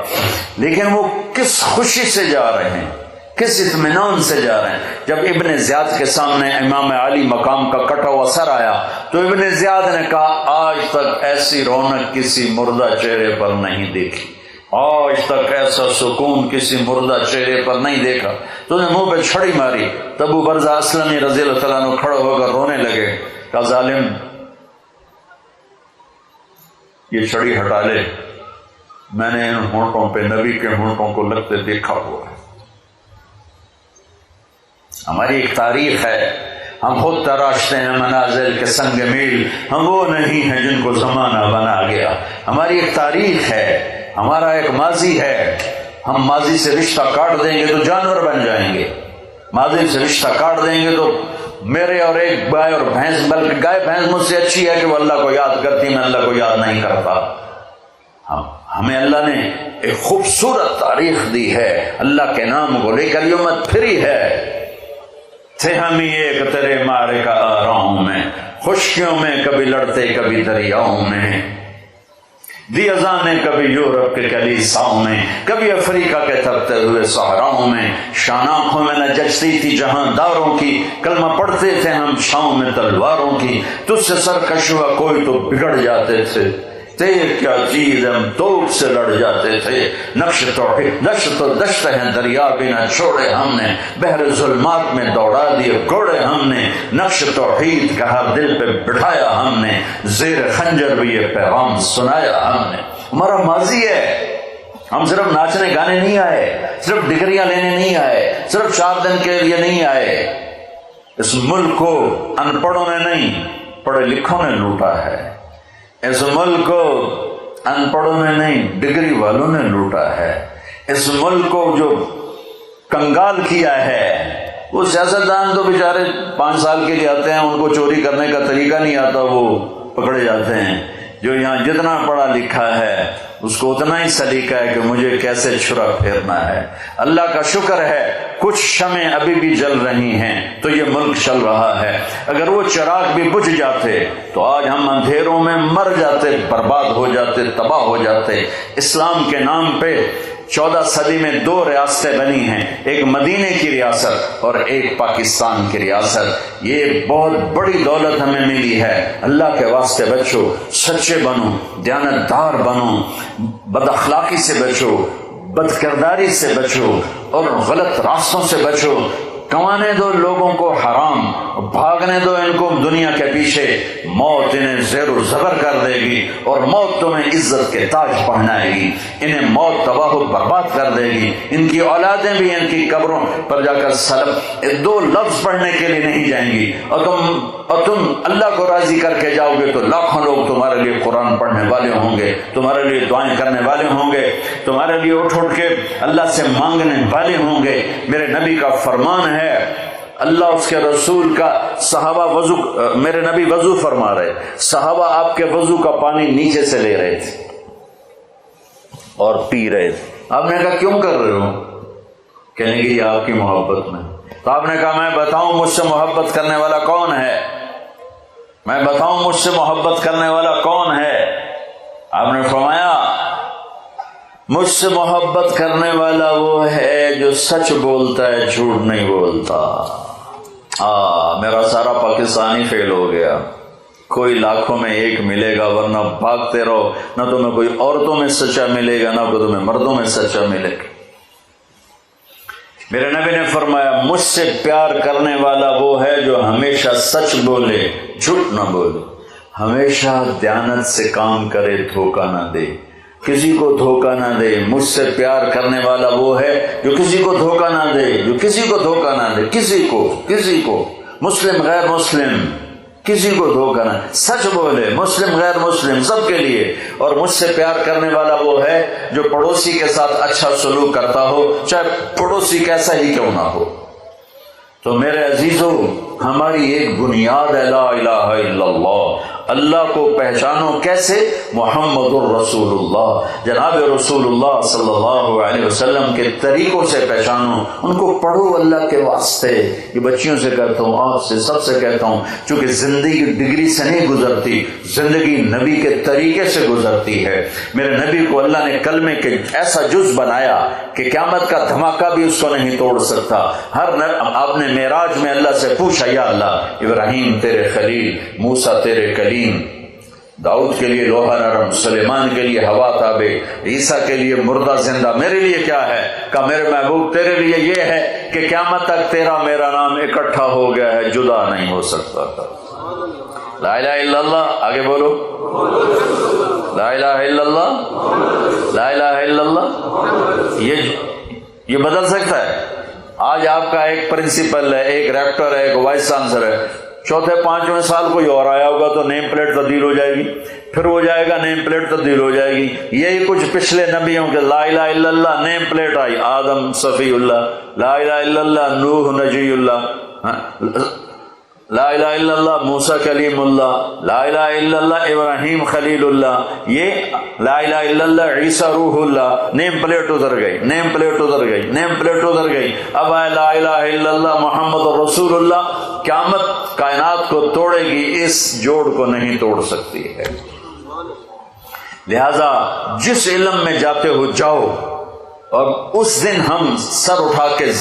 لیکن وہ کس خوشی سے جا رہے ہیں، کس اطمینان سے جا رہے ہیں. جب ابن زیاد کے سامنے امام علی مقام کا کٹا ہوا سر آیا تو ابن زیاد نے کہا آج تک ایسی رونق کسی مردہ چہرے پر نہیں دیکھی، آج تک ایسا سکون کسی مردہ چہرے پر نہیں دیکھا. تو نے منہ پہ چھڑی ماری. تب ابو برزہ اسلمی رضی اللہ تعالیٰ عنہ کھڑے ہو کر رونے لگے. کہا ظالم یہ چھڑی ہٹا لے، میں نے ان ہونٹوں پہ نبی کے ہونٹوں کو لگتے دیکھا ہوا ہے. ہماری ایک تاریخ ہے، ہم خود تراشتے ہیں منازل کے سنگ میل، ہم وہ نہیں ہیں جن کو زمانہ بنا گیا. ہماری ایک تاریخ ہے، ہمارا ایک ماضی ہے. ہم ماضی سے رشتہ کاٹ دیں گے تو جانور بن جائیں گے. ماضی سے رشتہ کاٹ دیں گے تو میرے اور ایک گائے اور بھینس، بلکہ گائے بھینس مجھ سے اچھی ہے کہ وہ اللہ کو یاد کرتی، میں اللہ کو یاد نہیں کرتا. ہمیں اللہ نے ایک خوبصورت تاریخ دی ہے، اللہ کے نام کو لے کر یہ امت پھری ہے. تھے ہم ہی ایک تیرے مارے کا آراؤں میں، خشکیوں میں کبھی لڑتے کبھی دریاؤں میں، دی اذانیں کبھی یورپ کے کلیساؤں میں، کبھی افریقہ کے تپتے ہوئے صحراؤں میں. شان آنکھوں میں نہ جچتی تھی جہانداروں کی، کلمہ پڑھتے تھے ہم چھاؤں میں تلواروں کی. تجھ سے سرکش ہوا کوئی تو بگڑ جاتے تھے، تیر کیا چیز ہم توپ سے لڑ جاتے تھے. نقش توحید دشت ہیں دریا بھی نہ چھوڑے ہم نے، بحر ظلمات میں دوڑا دیے گھوڑے ہم نے. نقش توحید کہا دل پہ بٹھایا ہم نے، زیر خنجر بھی یہ پیغام سنایا ہم نے. ہمارا ماضی ہے. ہم صرف ناچنے گانے نہیں آئے، صرف ڈگریاں لینے نہیں آئے، صرف 4 دن کے لیے نہیں آئے. اس ملک کو ان پڑھوں نے نہیں پڑھے لکھوں نے لوٹا ہے. اس ملک کو ان پڑھوں نے نہیں ڈگری والوں نے لوٹا ہے. اس ملک کو جو کنگال کیا ہے، وہ سیاستدان تو بیچارے 5 سال کے لیے آتے ہیں، ان کو چوری کرنے کا طریقہ نہیں آتا، وہ پکڑے جاتے ہیں. جو یہاں جتنا پڑھا لکھا ہے اس کو اتنا ہی سلیقہ ہے کہ مجھے کیسے چھرا پھیرنا ہے. اللہ کا شکر ہے کچھ شمیں ابھی بھی جل رہی ہیں تو یہ ملک چل رہا ہے. اگر وہ چراغ بھی بجھ جاتے تو آج ہم اندھیروں میں مر جاتے، برباد ہو جاتے، تباہ ہو جاتے. اسلام کے نام پہ 14 صدی میں 2 ریاستیں بنی ہیں، ایک مدینے کی ریاست اور ایک پاکستان کی ریاست۔ یہ بہت بڑی دولت ہمیں ملی ہے۔ اللہ کے واسطے بچو، سچے بنو، دیانتدار بنو، بد اخلاقی سے بچو، بد کرداری سے بچو اور غلط راستوں سے بچو۔ کمانے دو لوگوں کو حرام، بھاگنے دو ان کو دنیا کے پیچھے، موت انہیں زیر و زبر کر دے گی اور موت تمہیں عزت کے تاج پہنائے گی، انہیں موت تباہ و برباد کر دے گی، ان کی اولادیں بھی ان کی قبروں پر جا کر سلب 2 لفظ پڑھنے کے لیے نہیں جائیں گی، اور تم اللہ کو راضی کر کے جاؤ گے تو لاکھوں لوگ تمہارے لیے قرآن پڑھنے والے ہوں گے، تمہارے لیے دعائیں کرنے والے ہوں گے، تمہارے لیے اٹھ کے اللہ سے مانگنے والے ہوں گے۔ میرے نبی کا فرمان ہے، اللہ اس کے رسول کا، صحابہ میرے نبی وضو فرما رہے، صحابہ آپ کے وضو کا پانی نیچے سے لے رہے تھے اور پی رہے تھے۔ آپ نے کہا کیوں کر رہے ہو؟ کہنے گے یہ آپ کی محبت میں۔ تو آپ نے کہا میں بتاؤں مجھ سے محبت کرنے والا کون ہے؟ میں بتاؤں مجھ سے محبت کرنے والا کون ہے؟ آپ نے فرمایا مجھ سے محبت کرنے والا وہ ہے جو سچ بولتا ہے، جھوٹ نہیں بولتا۔ میرا سارا پاکستانی فیل ہو گیا، کوئی لاکھوں میں ایک ملے گا، ورنہ بھاگتے رہو، نہ تمہیں کوئی عورتوں میں سچا ملے گا، نہ کوئی تمہیں مردوں میں سچا ملے گا۔ میرے نبی نے فرمایا مجھ سے پیار کرنے والا وہ ہے جو ہمیشہ سچ بولے، جھوٹ نہ بولے، ہمیشہ دیانت سے کام کرے، دھوکہ نہ دے، کسی کو دھوکہ نہ دے۔ مجھ سے پیار کرنے والا وہ ہے جو کسی کو دھوکہ نہ دے، جو کسی کو دھوکہ نہ دے، کسی کو مسلم غیر مسلم کسی کو دھوکہ نہ، سچ بولے، مسلم غیر مسلم سب کے لیے۔ اور مجھ سے پیار کرنے والا وہ ہے جو پڑوسی کے ساتھ اچھا سلوک کرتا ہو، چاہے پڑوسی کیسا ہی کیوں نہ ہو۔ تو میرے عزیزو، ہماری ایک بنیاد ہے لا الہ الا اللہ۔ اللہ کو پہچانو کیسے؟ محمد الرسول اللہ، جناب رسول اللہ صلی اللہ علیہ وسلم کے طریقوں سے پہچانو، ان کو پڑھو اللہ کے واسطے۔ یہ بچیوں سے کہتا ہوں، آپ سے سب سے کہتا ہوں، چونکہ زندگی ڈگری سے نہیں گزرتی، زندگی نبی کے طریقے سے گزرتی ہے۔ میرے نبی کو اللہ نے کلمے کے ایسا جز بنایا کہ قیامت کا دھماکہ بھی اس کو نہیں توڑ سکتا۔ آپ نے معراج میں اللہ سے پوچھا یا اللہ، ابراہیم تیرے خلیل، موسیٰ تیرے کلیم، داؤد کے لیے لوہا نرم، سلیمان کے لیے ہوا تابع، عیسیٰ کے لیے مردہ زندہ، میرے لیے کیا ہے؟ کہا میرے محبوب تیرے لیے یہ ہے کہ قیامت تک تیرا میرا نام اکٹھا ہو گیا ہے، جدا نہیں ہو سکتا تھا۔ لا الہ الا اللہ، آگے بولو، لا الہ الا اللہ، لا الہ الا اللہ۔ یہ بدل سکتا ہے؟ آج آپ کا ایک پرنسپل ہے، ایک ریکٹر ہے، ایک وائس چانسلر ہے، چوتھے 5ویں سال کوئی اور آیا ہوگا تو نیم پلیٹ تبدیل ہو جائے گی، پھر وہ جائے گا نیم پلیٹ تبدیل ہو جائے گی۔ یہی کچھ پچھلے نبیوں کے، لا الہ الا اللہ نیم پلیٹ آئی، آدم صفی اللہ، لا الہ الا اللہ نوح نجی اللہ، لا الہ الا اللہ موسیٰ کلیم اللہ، لا الہ الا اللہ ابراہیم خلیل اللہ، یہ لا الہ الا اللہ عیسیٰ روح اللہ، نیم پلیٹ ادھر گئی، نیم پلیٹ ادھر گئی، نیم پلیٹ ادھر گئی، اب آئے لا الہ الا اللہ محمد رسول اللہ۔ قیامت کائنات کو توڑے گی، اس جوڑ کو نہیں توڑ سکتی ہے۔ لہذا جس علم میں جاتے ہو جاؤ، اور اس دن ہم سر اٹھا کے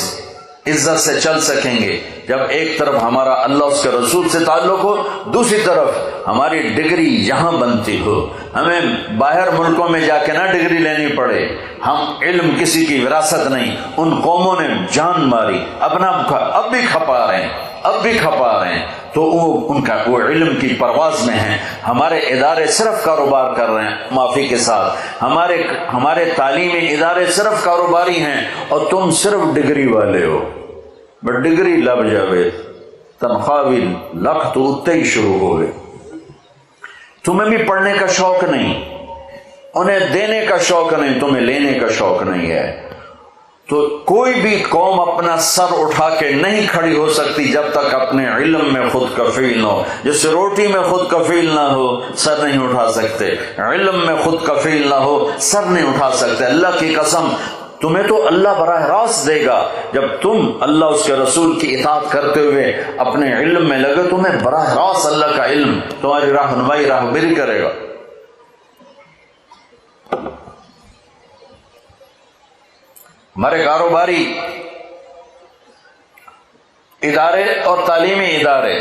عزت سے چل سکیں گے جب ایک طرف ہمارا اللہ اس کے رسول سے تعلق ہو، دوسری طرف ہماری ڈگری یہاں بنتی ہو، ہمیں باہر ملکوں میں جا کے نہ ڈگری لینی پڑے۔ ہم علم کسی کی وراثت نہیں، ان قوموں نے جان ماری، اپنا اب بھی کھپا رہے ہیں تو وہ علم کی پرواز میں ہیں۔ ہمارے ادارے صرف کاروبار کر رہے ہیں معافی کے ساتھ، ہمارے تعلیمی ادارے صرف کاروباری ہیں، اور تم صرف ڈگری والے ہو۔ بٹ ڈگری لب جاوے، تنخواہ بھی لکھ تو اتنے ہی شروع ہو گئے۔ تمہیں بھی پڑھنے کا شوق نہیں، انہیں دینے کا شوق نہیں، تمہیں لینے کا شوق نہیں ہے۔ تو کوئی بھی قوم اپنا سر اٹھا کے نہیں کھڑی ہو سکتی جب تک اپنے علم میں خود کفیل نہ ہو۔ جس روٹی میں خود کفیل نہ ہو سر نہیں اٹھا سکتے، علم میں خود کفیل نہ ہو سر نہیں اٹھا سکتے۔ اللہ کی قسم، تمہیں تو اللہ براہ راست دے گا جب تم اللہ اس کے رسول کی اطاعت کرتے ہوئے اپنے علم میں لگے، تمہیں براہ راست اللہ کا علم تمہاری رہنمائی راہبری کرے گا۔ ہمارے کاروباری ادارے اور تعلیمی ادارے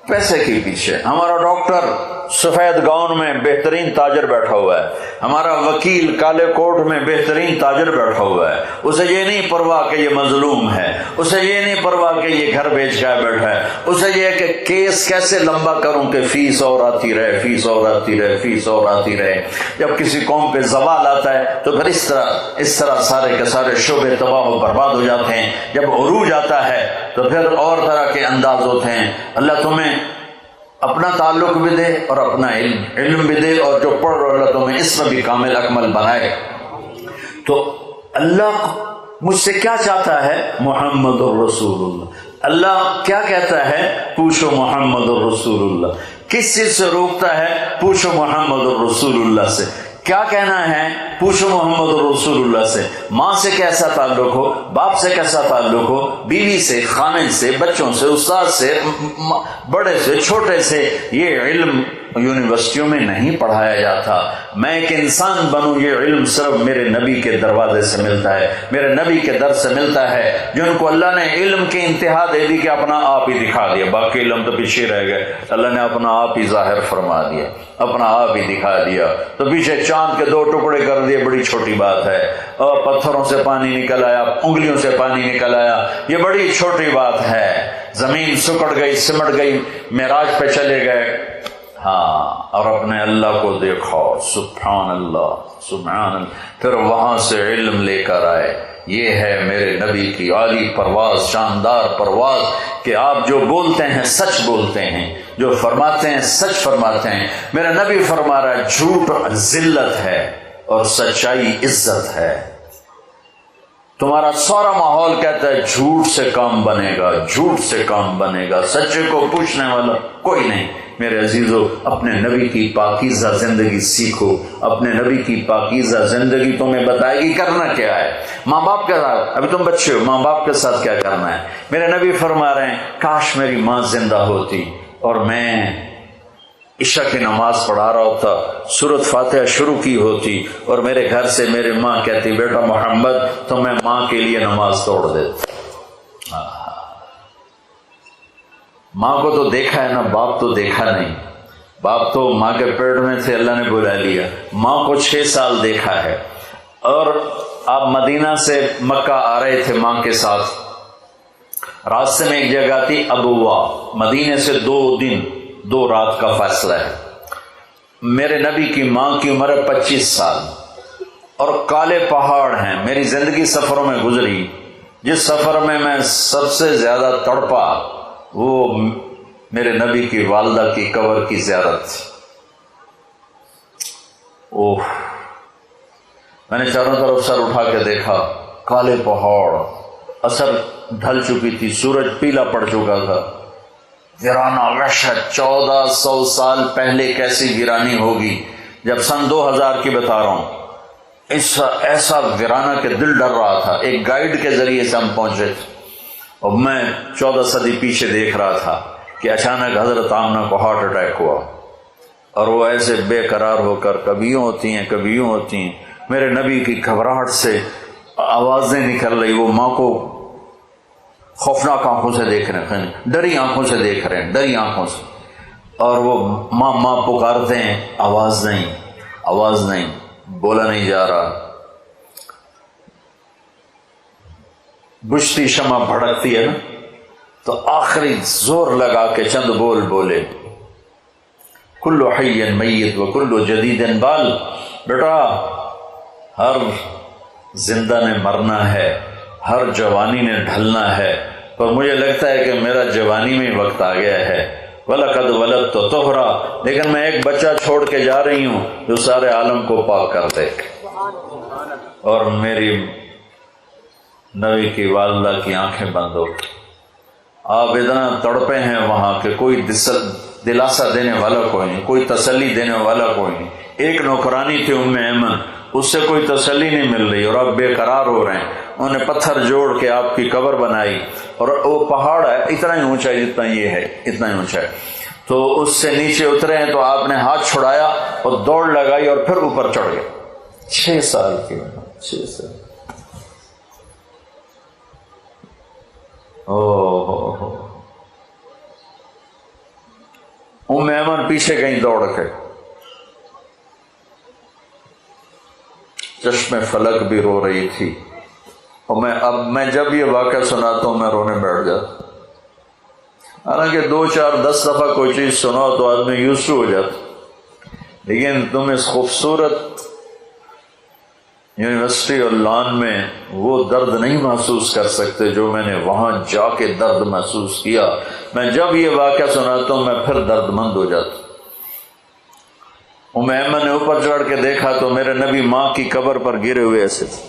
پیسے کے پیچھے، ہمارا ڈاکٹر سفید گاؤن میں بہترین تاجر بیٹھا ہوا ہے، ہمارا وکیل کالے کوٹ میں بہترین تاجر بیٹھا ہوا ہے، اسے یہ نہیں پرواہ کہ یہ مظلوم ہے، اسے یہ نہیں پرواہ کہ یہ گھر بیچ کے بیٹھا ہے، اسے یہ کہ کیس کیسے لمبا کروں کہ فیس اور آتی رہے، فیس اور آتی رہے، فیس اور آتی رہے۔ جب کسی قوم پہ زوال آتا ہے تو پھر اس طرح سارے کے سارے شعبے تباہ و برباد ہو جاتے ہیں۔ جب عروج آتا ہے تو پھر اور طرح کے انداز ہوتے ہیں۔ اللہ تمہیں اپنا تعلق بھی دے اور اپنا علم بھی دے، اور جو پڑھ رہا اللہ تمہیں اس میں بھی کامل اکمل بنائے۔ تو اللہ مجھ سے کیا چاہتا ہے؟ محمد الرسول اللہ۔ اللہ کیا کہتا ہے؟ پوچھو محمد الرسول اللہ۔ کس چیز سے روکتا ہے؟ پوچھو محمد الرسول اللہ سے۔ کیا کہنا ہے؟ پوچھو محمد الرسول اللہ سے۔ ماں سے کیسا تعلق ہو، باپ سے کیسا تعلق ہو، بیوی سے، خامن سے، بچوں سے، استاد سے، بڑے سے، چھوٹے سے، یہ علم یونیورسٹیوں میں نہیں پڑھایا جاتا۔ میں ایک انسان بنوں، یہ علم صرف میرے نبی کے دروازے سے ملتا ہے، میرے نبی کے در سے ملتا ہے، جن کو اللہ نے علم کی انتہا دے دی کہ اپنا آپ ہی دکھا دیا، باقی علم تو پیچھے رہ گئے، اللہ نے اپنا آپ ہی ظاہر فرما دیا، اپنا آپ ہی دکھا دیا۔ تو پیچھے چاند کے 2 ٹکڑے کر دیے، بڑی چھوٹی بات ہے، اور پتھروں سے پانی نکل آیا، انگلیوں سے پانی نکل آیا، یہ بڑی چھوٹی بات ہے۔ زمین سکڑ گئی، سمٹ گئی، معراج پہ چلے گئے، ہاں، اور اپنے اللہ کو دیکھو، سبحان اللہ سبحان اللہ، پھر وہاں سے علم لے کر آئے۔ یہ ہے میرے نبی کی عالی پرواز، شاندار پرواز، کہ آپ جو بولتے ہیں سچ بولتے ہیں، جو فرماتے ہیں سچ فرماتے ہیں۔ میرا نبی فرما رہا ہے جھوٹ ذلت ہے اور سچائی عزت ہے۔ تمہارا سارا ماحول کہتا ہے جھوٹ سے کام بنے گا، جھوٹ سے کام بنے گا، سچے کو پوچھنے والا کوئی نہیں۔ میرے عزیزو، اپنے نبی کی پاکیزہ زندگی سیکھو، اپنے نبی کی پاکیزہ زندگی تمہیں بتائے گی کرنا کیا ہے۔ ماں باپ کے ساتھ، ابھی تم بچے ہو، ماں باپ کے ساتھ کیا کرنا ہے۔ میرے نبی فرما رہے ہیں کاش میری ماں زندہ ہوتی اور میں عشاء کی نماز پڑھا رہا ہوتا، سورۃ فاتحہ شروع کی ہوتی اور میرے گھر سے میری ماں کہتی بیٹا محمد، تو میں ماں کے لیے نماز توڑ دیتا۔ ماں کو تو دیکھا ہے نا، باپ تو دیکھا نہیں۔ باپ تو ماں کے پیٹ میں تھے، اللہ نے بلا لیا۔ ماں کو 6 سال دیکھا ہے، اور آپ مدینہ سے مکہ آ رہے تھے ماں کے ساتھ۔ راستے میں ایک جگہ تھی ابوا، مدینے سے 2 دن 2 رات کا فاصلہ ہے۔ میرے نبی کی ماں کی عمر ہے 25 سال، اور کالے پہاڑ ہیں۔ میری زندگی سفروں میں گزری، جس سفر میں میں سب سے زیادہ تڑپا وہ میرے نبی کی والدہ کی قبر کی زیارت تھی۔ اوہ، میں نے چاروں طرف سر اٹھا کے دیکھا، کالے پہاڑ، عصر ڈھل چکی تھی، سورج پیلا پڑ چکا تھا، ویرانہ وحشت۔ 1400 سال پہلے کیسی ویرانی ہوگی، جب سن 2000 کی بتا رہا ہوں، ایسا ویرانہ کہ دل ڈر رہا تھا۔ ایک گائیڈ کے ذریعے سے ہم پہنچے تھے، اور میں 14 صدی پیچھے دیکھ رہا تھا کہ اچانک حضرت آمنہ کو ہارٹ اٹیک ہوا، اور وہ ایسے بے قرار ہو کر کبھی یوں ہوتی ہیں کبھی یوں ہوتی ہیں۔ میرے نبی کی گھبراہٹ سے آوازیں نکل رہی، وہ ماں کو خوفناک آنکھوں سے دیکھ رہے ہیں، ڈری آنکھوں سے دیکھ رہے ہیں، ڈری آنکھوں سے، اور وہ ماں ماں پکارتے ہیں، آواز نہیں، بولا نہیں جا رہا۔ بجھتی شمع بھڑکتی ہے نا، تو آخری زور لگا کے چند بول بولے، کل حی میت و کل جدید بال۔ بیٹا، ہر زندہ نے مرنا ہے، ہر جوانی نے ڈھلنا ہے، پر مجھے لگتا ہے کہ میرا جوانی میں وقت آ گیا ہے۔ وَلَقَدْ وَلَدْتُ طُهْرًا، لیکن میں ایک بچہ چھوڑ کے جا رہی ہوں جو سارے عالم کو پاک کر دے۔ اور میری نبی کی والدہ کی آنکھیں بند ہو، آپ اتنا تڑپے ہیں وہاں کہ کوئی دلاسا دینے والا کوئی نہیں، کوئی تسلی دینے والا کوئی نہیں۔ ایک نوکرانی تھی ام ایمن، اس سے کوئی تسلی نہیں مل رہی، اور آپ بے قرار ہو رہے ہیں۔ انہوں نے پتھر جوڑ کے آپ کی قبر بنائی، اور وہ پہاڑ ہے اتنا ہی اونچا ہے جتنا یہ ہے، اتنا ہی اونچا ہے، تو اس سے نیچے اترے ہیں، تو آپ نے ہاتھ چھڑایا اور دوڑ لگائی اور پھر اوپر چڑھ گئے۔ 6 سال کی عمر، 6 سال۔ ام ایمن پیچھے کہیں دوڑ کے، چشم فلک بھی رو رہی تھی، اور میں جب یہ واقعہ سناتا ہوں میں رونے بیٹھ جاتا. حالانکہ 2 4 10 دفعہ کوئی چیز سناؤ تو آدمی یوز ہو جاتا، لیکن تم اس خوبصورت یونیورسٹی اور لان میں وہ درد نہیں محسوس کر سکتے جو میں نے وہاں جا کے درد محسوس کیا. میں جب یہ واقعہ سناتا ہوں میں پھر درد مند ہو جاتا. ام ایمن نے اوپر چڑھ کے دیکھا تو میرے نبی ماں کی قبر پر گرے ہوئے ایسے تھے،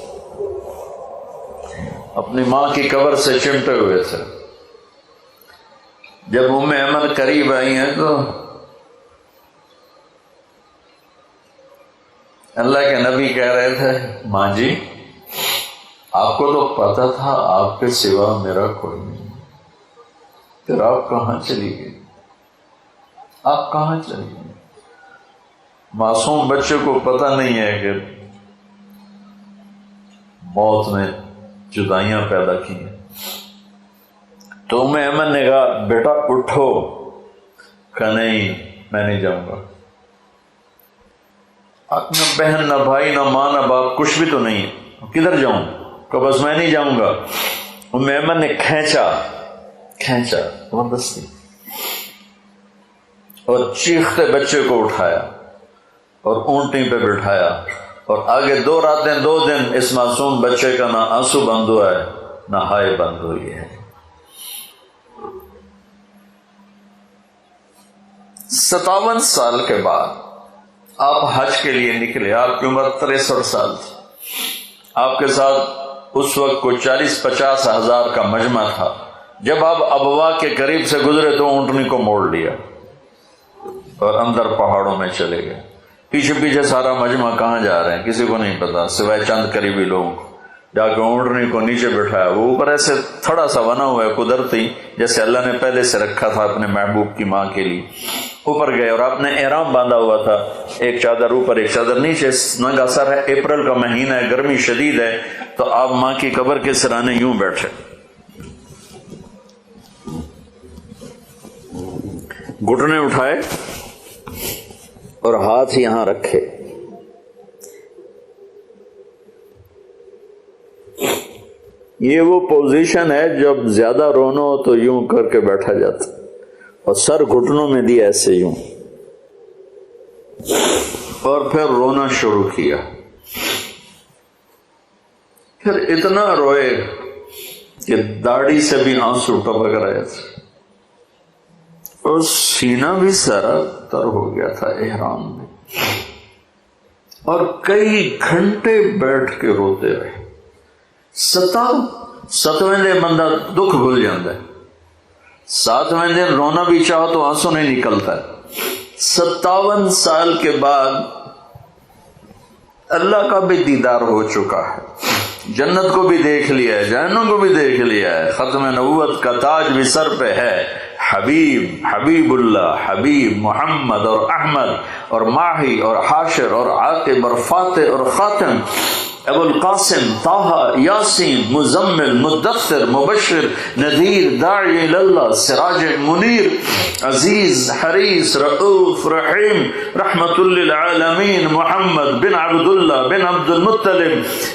اپنی ماں کی قبر سے چمٹے ہوئے تھے. جب ام ایمن قریب آئی ہیں تو اللہ کے نبی کہہ رہے تھے، ماں جی آپ کو تو پتا تھا آپ کے سوا میرا کوئی نہیں، پھر آپ کہاں چلی گئی؟ آپ کہاں چلی گئی؟ معصوم بچے کو پتہ نہیں ہے کہ موت نے جدائیاں پیدا کی ہیں. تو ام ایمن نے کہا بیٹا اٹھو. کہا نہیں میں نہیں جاؤں گا. نہ بہن نہ بھائی نہ ماں نہ باپ کچھ بھی تو نہیں ہے، کدھر جاؤں؟ کہ بس میں نہیں جاؤں گا. ام ایمن نے کھینچا زبردستی اور چیختے بچے کو اٹھایا اور اونٹنی پہ بٹھایا، اور آگے 2 راتیں 2 دن اس معصوم بچے کا نہ آنسو بند ہوا ہے نہ ہائے بند ہوئی ہے. 57 سال کے بعد آپ حج کے لیے نکلے. آپ کی عمر 63 سال تھی. آپ کے ساتھ اس وقت کوئی 40-50 ہزار کا مجمع تھا. جب آپ ابوا کے قریب سے گزرے تو اونٹنی کو موڑ لیا اور اندر پہاڑوں میں چلے گئے. پیچھے سارا مجمع کہاں جا رہے ہیں کسی کو نہیں پتا سوائے چند قریبی لوگوں کو. جا کے اونٹنی کو نیچے بٹھایا. وہ اوپر ایسے تھوڑا سا بنا ہوا ہے قدرتی، جیسے اللہ نے پہلے سے رکھا تھا اپنے محبوب کی ماں کے لیے. اوپر گئے اور آپ نے احرام باندھا ہوا تھا، ایک چادر اوپر ایک چادر نیچے. ننگا سر ہے، اپریل کا مہینہ ہے، گرمی شدید ہے، تو آپ ماں کی قبر کے سرانے یوں بیٹھے، گھٹنے اٹھائے اور ہاتھ یہاں رکھے. یہ وہ پوزیشن ہے جب زیادہ رونا ہو تو یوں کر کے بیٹھا جاتا، اور سر گھٹنوں میں دیا ایسے یوں، اور پھر رونا شروع کیا. پھر اتنا روئے کہ داڑھی سے بھی آنسو ٹپک رہے تھے، اور سینہ بھی سارا تر ہو گیا تھا احرام میں، اور کئی گھنٹے بیٹھ کے روتے رہے. 7ویں دن بندہ دکھ بھول جاتا ہے. 7ویں دن رونا بھی چاہو تو آنسو نہیں نکلتا ہے. 57 سال کے بعد اللہ کا بھی دیدار ہو چکا ہے، جنت کو بھی دیکھ لیا ہے، جہنم کو بھی دیکھ لیا ہے، ختم نبوت کا تاج بھی سر پہ ہے. حبیب اللہ، حبیب محمد اور احمد اور ماہی اور حاشر اور عاقب اور فاتح اور خاتم، ابو القاسم، طه، یاسین، مزمل، مدثر، مبشر، نذیر، داعی اللہ، سراج منیر، عزیز، حریص، رؤوف، رحیم، رحمت للعالمین، محمد بن عبداللہ بن عبد المطلب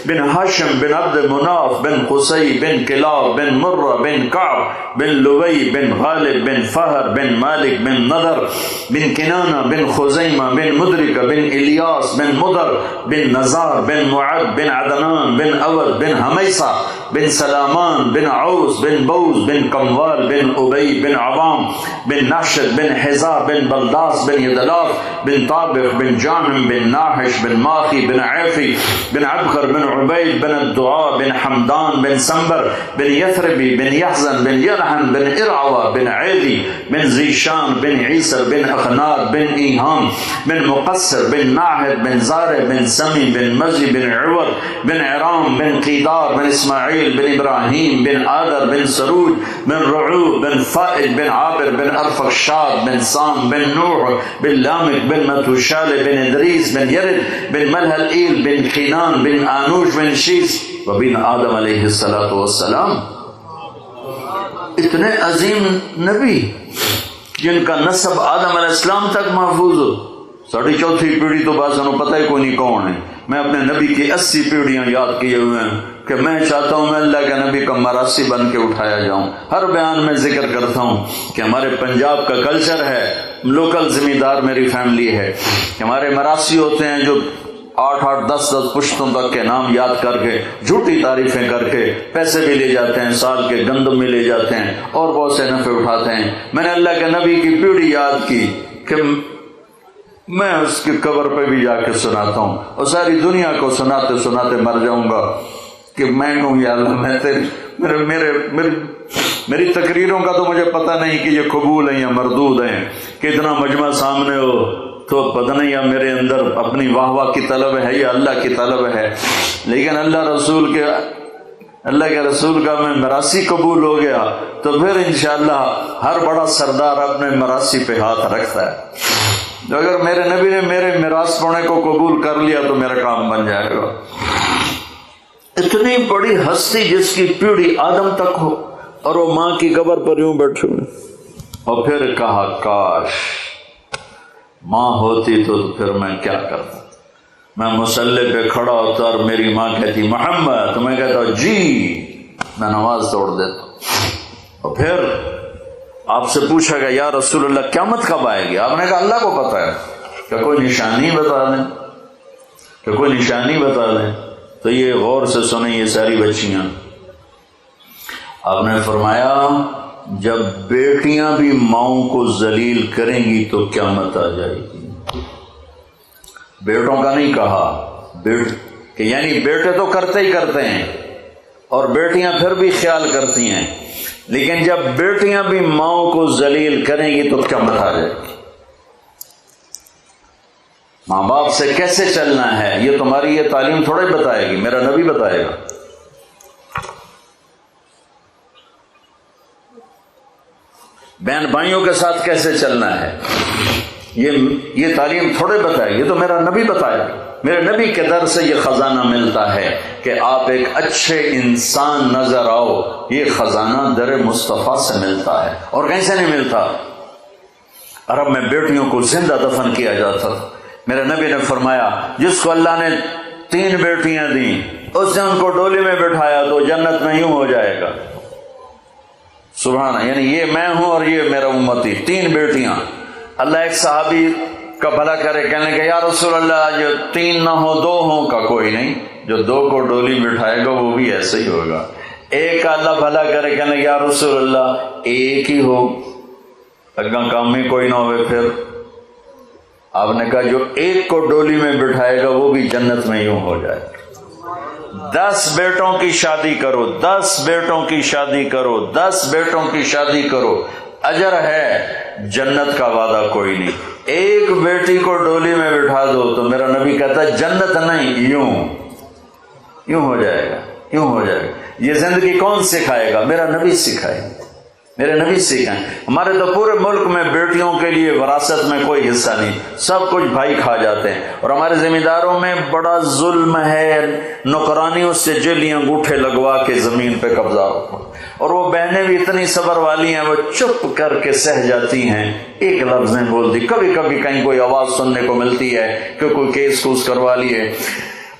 بن ہاشم بن عبد مناف بن قصی بن کلاب بن مرہ بن کعب بن لوی بن غالب بن فہر بن مالک بن نضر بن کنانہ بن خزیمہ بن مدرکہ بن الیاس بن مدر بن نزار بن معد بن عدنان بن اول بن حمیسہ بن سلامان بن عوس بن بوز بن کموال بن ابی بن عوام بن ناشد بن حزا بن بلداس بن یدلاف بن طابق بن جانم بن ناحش بن ماخی بن عیفی بن عبخر بن عبید بن الدعاء بن حمدان بن سنبر بن یثربی بن یحزن بن یلحن بن ارعوہ بن عیدی بن زیشان بن عیسر بن اخناد بن ایہام بن مقصر بن ناحد بن زارع بن سمی بن مزی بن عوض بن عرام بن قیدار بن اسماعیل بن ابراہیم بن آدر بن سروج بن رعوب بن فائد بن عابر بن ارفخشاد بن سام بن نوح بن لامک بن متوشال بن ادریس بن یرد بن ملحل بن خینان بن آنوش بن شیس وبن آدم علیہ السلام. اتنے عظیم نبی جن کا نسب آدم علیہ السلام تک محفوظ ہو، ساڑھی چوتھی پیڑھی تو بعض انہوں پتہ ہی کوئی نہیں کون ہے. میں اپنے نبی کی 80 پیڑھیاں یاد کیے ہوئے ہیں کہ میں چاہتا ہوں میں اللہ کے نبی کا مراسی بن کے اٹھایا جاؤں. ہر بیان میں ذکر کرتا ہوں کہ ہمارے پنجاب کا کلچر ہے، لوکل زمیندار میری فیملی ہے، کہ ہمارے مراسی ہوتے ہیں جو 8-8 10-10 پشتوں تک کے نام یاد کر کے جھوٹی تعریفیں کر کے پیسے بھی لے جاتے ہیں، سال کے گندم بھی لے جاتے ہیں اور بہت سے نفع اٹھاتے ہیں. میں نے اللہ کے نبی کی پیڑھی یاد کی کہ میں اس کی قبر پہ بھی جا کے سناتا ہوں اور ساری دنیا کو سناتے سناتے مر جاؤں گا کہ میں کہوں یا اللہ میری تقریروں کا تو مجھے پتہ نہیں کہ یہ قبول ہیں یا مردود ہیں. کتنا مجمع سامنے ہو تو پتہ نہیں یا میرے اندر اپنی واہ واہ کی طلب ہے یا اللہ کی طلب ہے، لیکن اللہ کے رسول کا میں مراسی قبول ہو گیا تو پھر انشاءاللہ ہر بڑا سردار اپنے مراسی پہ ہاتھ رکھتا ہے. تو اگر میرے نبی نے میرے میراث پونے کو قبول کر لیا تو میرا کام بن جائے گا. اتنی بڑی ہستی جس کی پیڑھی آدم تک ہو اور وہ ماں کی قبر پر یوں بیٹھے ہوئے. اور پھر کہا کاش ماں ہوتی تو پھر میں کیا کرتا. میں مصلی پہ کھڑا ہوتا اور میری ماں کہتی محمد، تو میں کہتا جی، میں نماز توڑ دیتا. اور پھر آپ سے پوچھا گیا یا رسول اللہ قیامت کب آئے گی؟ آپ نے کہا اللہ کو پتہ ہے. کہ کوئی نشانی بتا دیں، کہ کوئی نشانی بتا دیں. تو یہ غور سے سنیں یہ ساری بچیاں. آپ نے فرمایا جب بیٹیاں بھی ماؤں کو ذلیل کریں گی تو قیامت آ جائے گی. بیٹوں کا نہیں کہا، کہ یعنی بیٹے تو کرتے ہی کرتے ہیں اور بیٹیاں پھر بھی خیال کرتی ہیں، لیکن جب بیٹیاں بھی ماؤں کو ذلیل کریں گی تو قیامت آ جائے گی. ماں باپ سے کیسے چلنا ہے یہ تمہاری یہ تعلیم تھوڑا ہی بتائے گی، میرا نبی بتائے گا. بہن بھائیوں کے ساتھ کیسے چلنا ہے یہ تعلیم تھوڑے بتائے، یہ تو میرا نبی بتائے گا. میرے نبی کے در سے یہ خزانہ ملتا ہے کہ آپ ایک اچھے انسان نظر آؤ. یہ خزانہ در مصطفیٰ سے ملتا ہے اور کہیں سے نہیں ملتا. عرب میں بیٹیوں کو زندہ دفن کیا جاتا تھا. میرے نبی نے فرمایا جس کو اللہ نے 3 بیٹیاں دیں اس نے ان کو ڈولی میں بٹھایا تو جنت میں یوں ہو جائے گا. سبحان، یعنی یہ میں ہوں اور یہ میرا امتی، 3 بیٹیاں. اللہ ایک صحابی کا بھلا کرے، کہنے کہ یا رسول اللہ جو 3 نہ ہو 2 ہوں. کا کوئی نہیں، جو 2 کو ڈولی بٹھائے گا وہ بھی ایسے ہی ہوگا. ایک کا اللہ بھلا کرے، کہنے کہ یا رسول اللہ 1 ہی ہو، اگاں کام میں کوئی نہ ہوئے. پھر آپ نے کہا جو 1 کو ڈولی میں بٹھائے گا وہ بھی جنت میں یوں ہو جائے. 10 بیٹوں کی شادی کرو، 10 بیٹوں کی شادی کرو، 10 بیٹوں کی شادی کرو، اجر ہے، جنت کا وعدہ کوئی نہیں. 1 بیٹی کو ڈولی میں بٹھا دو تو میرا نبی کہتا ہے جنت نہیں، یوں ہو جائے گا، یوں ہو جائے گا. یہ زندگی کون سکھائے گا؟ میرا نبی سکھائے، میرے نبی سکھائیں. ہمارے تو پورے ملک میں بیٹیوں کے لیے وراثت میں کوئی حصہ نہیں، سب کچھ بھائی کھا جاتے ہیں. اور ہمارے زمینداروں میں بڑا ظلم ہے، نوکرانیوں سے جلی انگوٹھے لگوا کے زمین پہ قبضہ. اور وہ بہنیں بھی اتنی صبر والی ہیں، وہ چپ کر کے سہ جاتی ہیں، ایک لفظ نہیں بولتی. کبھی کبھی کہیں کوئی آواز سننے کو ملتی ہے کہ کوئی کیس کوس کروا لیے،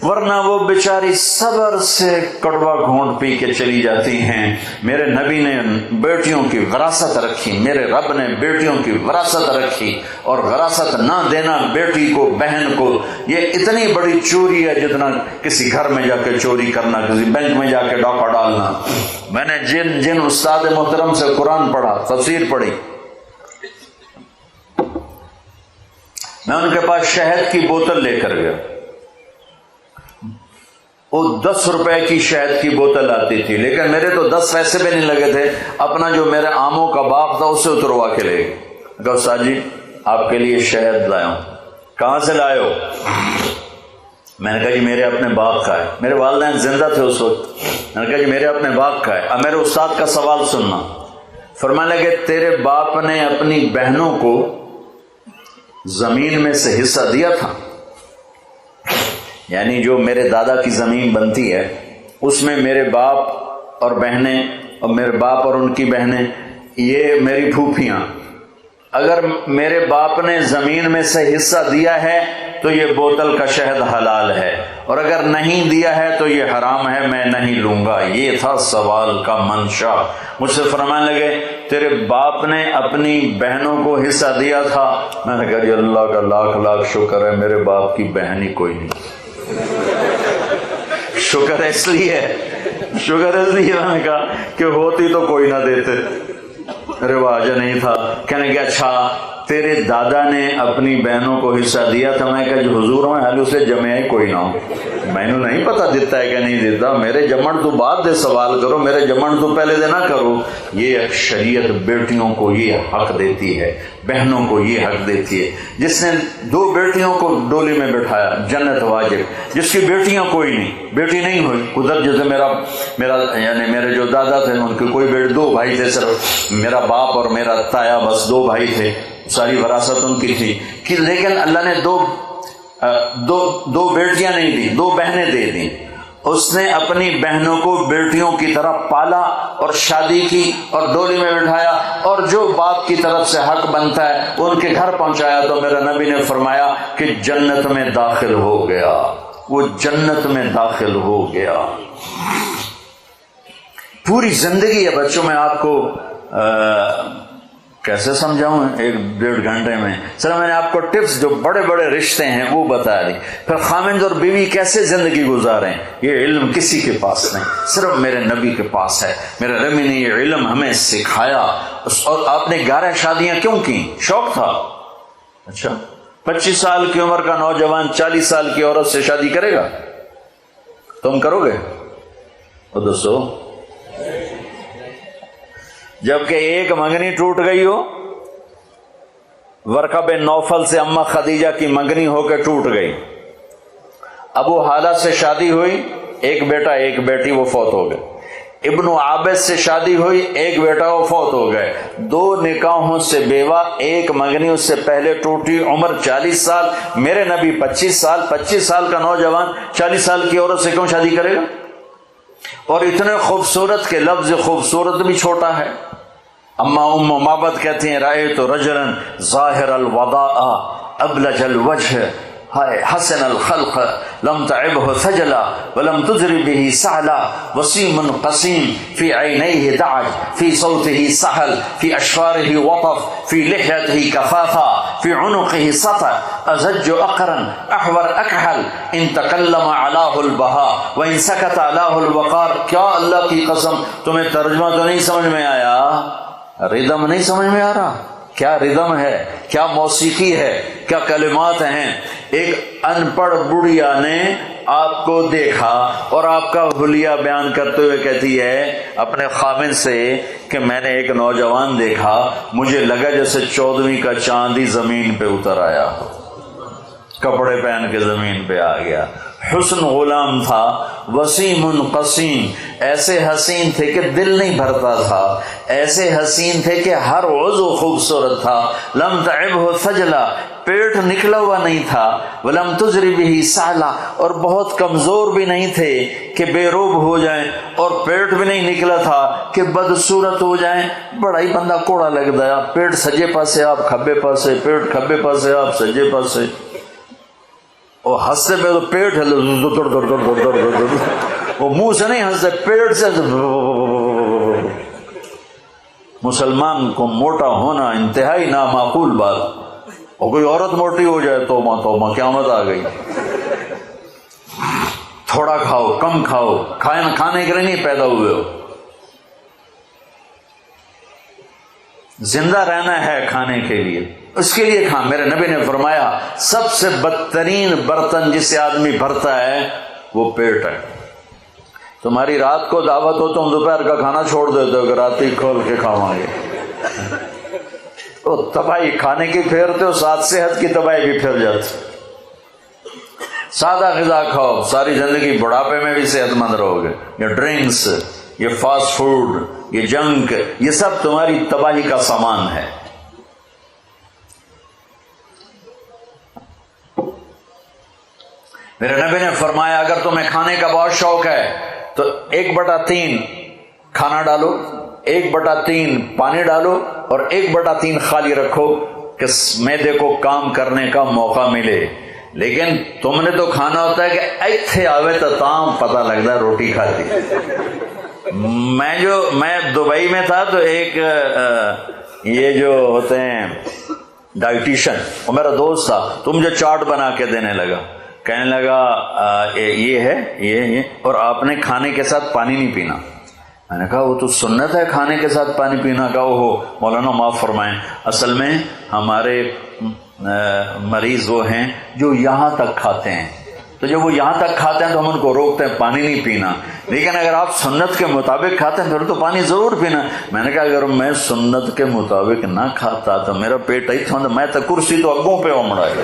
ورنہ وہ بیچاری صبر سے کڑوا گھونٹ پی کے چلی جاتی ہیں. میرے نبی نے بیٹیوں کی وراثت رکھی، میرے رب نے بیٹیوں کی وراثت رکھی. اور وراثت نہ دینا بیٹی کو، بہن کو، یہ اتنی بڑی چوری ہے جتنا کسی گھر میں جا کے چوری کرنا، کسی بینک میں جا کے ڈاکہ ڈالنا. میں نے جن استاد محترم سے قرآن پڑھا، تفسیر پڑھی، میں ان کے پاس شہد کی بوتل لے کر گیا. وہ 10 روپے کی شہد کی بوتل آتی تھی، لیکن میرے تو 10 پیسے بھی نہیں لگے تھے. اپنا جو میرے آموں کا باغ تھا اسے اتروا کے لے گئے. کہا استاد جی آپ کے لیے شہد لایا ہوں. کہاں سے لائے ہو؟ میں نے کہا جی میرے اپنے باغ کا ہے. میرے والدین زندہ تھے اس وقت. میں نے کہا جی میرے اپنے باغ کا ہے. اب میرے استاد کا سوال سننا. فرمانے لگے تیرے باپ نے اپنی بہنوں کو زمین میں سے حصہ دیا تھا؟ یعنی جو میرے دادا کی زمین بنتی ہے اس میں میرے باپ اور بہنیں اور میرے باپ اور ان کی بہنیں، یہ میری پھوپھیاں، اگر میرے باپ نے زمین میں سے حصہ دیا ہے تو یہ بوتل کا شہد حلال ہے، اور اگر نہیں دیا ہے تو یہ حرام ہے، میں نہیں لوں گا۔ یہ تھا سوال کا منشا۔ مجھ سے فرمانے لگے تیرے باپ نے اپنی بہنوں کو حصہ دیا تھا؟ میں نے کہا اللہ کا لاکھ لاکھ شکر ہے میرے باپ کی بہن ہی کوئی نہیں۔ شکر اس لیے میں نے کہا کہ ہوتی تو کوئی نہ دیتے، رواج نہیں تھا۔ کہنے کہ اچھا تیرے دادا نے اپنی بہنوں کو حصہ دیا تھا؟ میں کہا جو حضور میں حال اسے جمع ہی کوئی نہ ہو، میں نے نہیں پتا دیتا ہے کہ نہیں دیتا، میرے جمن تو بعد دے سوال کرو، میرے جمن تو پہلے دے نہ کرو۔ یہ شریعت بیٹیوں کو یہ حق دیتی ہے، بہنوں کو یہ حق دیتی ہے۔ جس نے 2 بیٹیوں کو ڈولی میں بٹھایا جنت واجب، جس کی بیٹیاں کوئی نہیں، بیٹی نہیں ہوئی ادھر، جیسے میرا یعنی میرے جو دادا تھے ان کے کوئی بیٹے، 2 بھائی تھے صرف، میرا باپ اور میرا تایا، بس 2 بھائی تھے، ساری وراثت ان کی تھی کہ لیکن اللہ نے دو بیٹیاں نہیں دی، 2 بہنیں دے دیں۔ اس نے اپنی بہنوں کو بیٹیوں کی طرح پالا اور شادی کی اور ڈولی میں بٹھایا، اور جو باپ کی طرف سے حق بنتا ہے ان کے گھر پہنچایا، تو میرا نبی نے فرمایا کہ جنت میں داخل ہو گیا، وہ جنت میں داخل ہو گیا۔ پوری زندگی ہے بچوں، میں آپ کو کیسے سمجھاؤں 1-1.5 گھنٹے میں؟ سر میں نے آپ کو ٹپس جو بڑے بڑے رشتے ہیں وہ بتا دی، پھر خامند اور بیوی کیسے زندگی گزاریں، یہ علم کسی کے پاس نہیں، صرف میرے نبی کے پاس ہے۔ میرے نبی نے یہ علم ہمیں سکھایا۔ اور آپ نے 11 شادیاں کیوں کی؟ شوق تھا؟ اچھا 25 سال کی عمر کا نوجوان 40 سال کی عورت سے شادی کرے گا؟ تم کرو گے؟ وہ دوستو، جبکہ ایک منگنی ٹوٹ گئی ہو، ورقہ بن نوفل سے اماں خدیجہ کی منگنی ہو کے ٹوٹ گئی، ابو حالہ سے شادی ہوئی، 1 بیٹا 1 بیٹی، وہ فوت ہو گئے۔ ابن عابد سے شادی ہوئی، 1 بیٹا، وہ فوت ہو گئے۔ 2 نکاحوں سے بیوہ، 1 منگنی اس سے پہلے ٹوٹی، عمر 40 سال، میرے نبی 25 سال کا نوجوان 40 سال کی عورت سے کیوں شادی کرے گا؟ اور اتنے خوبصورت کے لفظ خوبصورت بھی چھوٹا ہے۔ اما معبد کہتی ہیں رأیت رجلا ظاہر الوضاء ابلج الوجه حسن الخلق لم تعبه ثجلا ولم تجر به سعلا وسيم قسيم في عينيه دعج في صوته سهل في أشفاره وطف في لحيته كفافا في عنقه سطع أزج أقرا أحور أكحل إن تكلم علاه البهاء وإن سكت علاه الوقار۔ کیا اللہ کی قسم تمہیں ترجمہ تو نہیں سمجھ میں آیا؟ ردم نہیں سمجھ میں آ رہا؟ کیا ردم ہے، کیا موسیقی ہے، کیا کلمات ہیں۔ ایک ان پڑھ بڑھیا نے آپ کو دیکھا اور آپ کا حلیہ بیان کرتے ہوئے کہتی ہے اپنے خامن سے کہ میں نے ایک نوجوان دیکھا، مجھے لگا جیسے 14ویں کا چاند ہی زمین پہ اتر آیا، کپڑے پہن کے زمین پہ آ گیا۔ حسن غلام تھا، وسیم قسیم، ایسے حسین تھے کہ دل نہیں بھرتا تھا، ایسے حسین تھے کہ ہر عضو خوبصورت تھا۔ لم تعبہ ثجلا، پیٹ نکلا ہوا نہیں تھا، ولم تجری بہ سعلا، اور بہت کمزور بھی نہیں تھے کہ بے روب ہو جائیں، اور پیٹ بھی نہیں نکلا تھا کہ بدصورت ہو جائیں۔ بڑا ہی بندہ کوڑا لگتا ہے، پیٹ سجے پاسے آپ کھبے پاسے، پیٹ کھبے پاسے آپ سجے پاسے، اور ہنستے پہ تو پیٹ ہے وہ منہ سے نہیں ہنستے، پیٹ سے۔ مسلمان کو موٹا ہونا انتہائی نامعقول بات، اور کوئی عورت موٹی ہو جائے توبہ توبہ، قیامت آ گئی۔ تھوڑا کھاؤ، کم کھاؤ، کھانے کے لیے نہیں پیدا ہوئے ہو، زندہ رہنا ہے کھانے کے لیے، اس کے لیے کھا۔ میرے نبی نے فرمایا سب سے بدترین برتن جسے آدمی بھرتا ہے وہ پیٹ ہے۔ تمہاری رات کو دعوت ہو تم دوپہر کا کھانا چھوڑ دیتے ہو کہ رات ہی کھول کے کھاؤں گے، تو تباہی کھانے کی پھیرتے ہو، ساتھ صحت کی تباہی بھی پھر جاتی۔ سادہ غذا کھاؤ، ساری زندگی بڑھاپے میں بھی صحت مند رہو گے۔ یہ ڈرنکس، یہ فاسٹ فوڈ، یہ جنک، یہ سب تمہاری تباہی کا سامان ہے۔ میرے نبی نے فرمایا اگر تمہیں کھانے کا بہت شوق ہے تو 1/3 کھانا ڈالو، 1/3 پانی ڈالو اور 1/3 خالی رکھو کہ معدے کو کام کرنے کا موقع ملے. لیکن تم نے تو کھانا ہوتا ہے کہ ایتھے آوے تو تام پتہ لگتا ہے روٹی کھاتی. میں دبئی میں تھا تو ایک یہ جو ہوتے ہیں ڈائٹیشن، وہ میرا دوست تھا، تو مجھے چارٹ بنا کے دینے لگا، کہنے لگا یہ ہے یہ اور آپ نے کھانے کے ساتھ پانی نہیں پینا. میں نے کہا وہ تو سنت ہے کھانے کے ساتھ پانی پینا. کا وہ مولانا معاف فرمائیں، اصل میں ہمارے مریض وہ ہیں جو یہاں تک کھاتے ہیں، تو جب وہ یہاں تک کھاتے ہیں تو ہم ان کو روکتے ہیں پانی نہیں پینا. لیکن اگر آپ سنت کے مطابق کھاتے ہیں پھر تو پانی ضرور پینا. میں نے کہا اگر میں سنت کے مطابق نہ کھاتا تو میرا پیٹ ایتھے ہوندا، میں تو کرسی تو اگوں پہ ہومڑا ہے،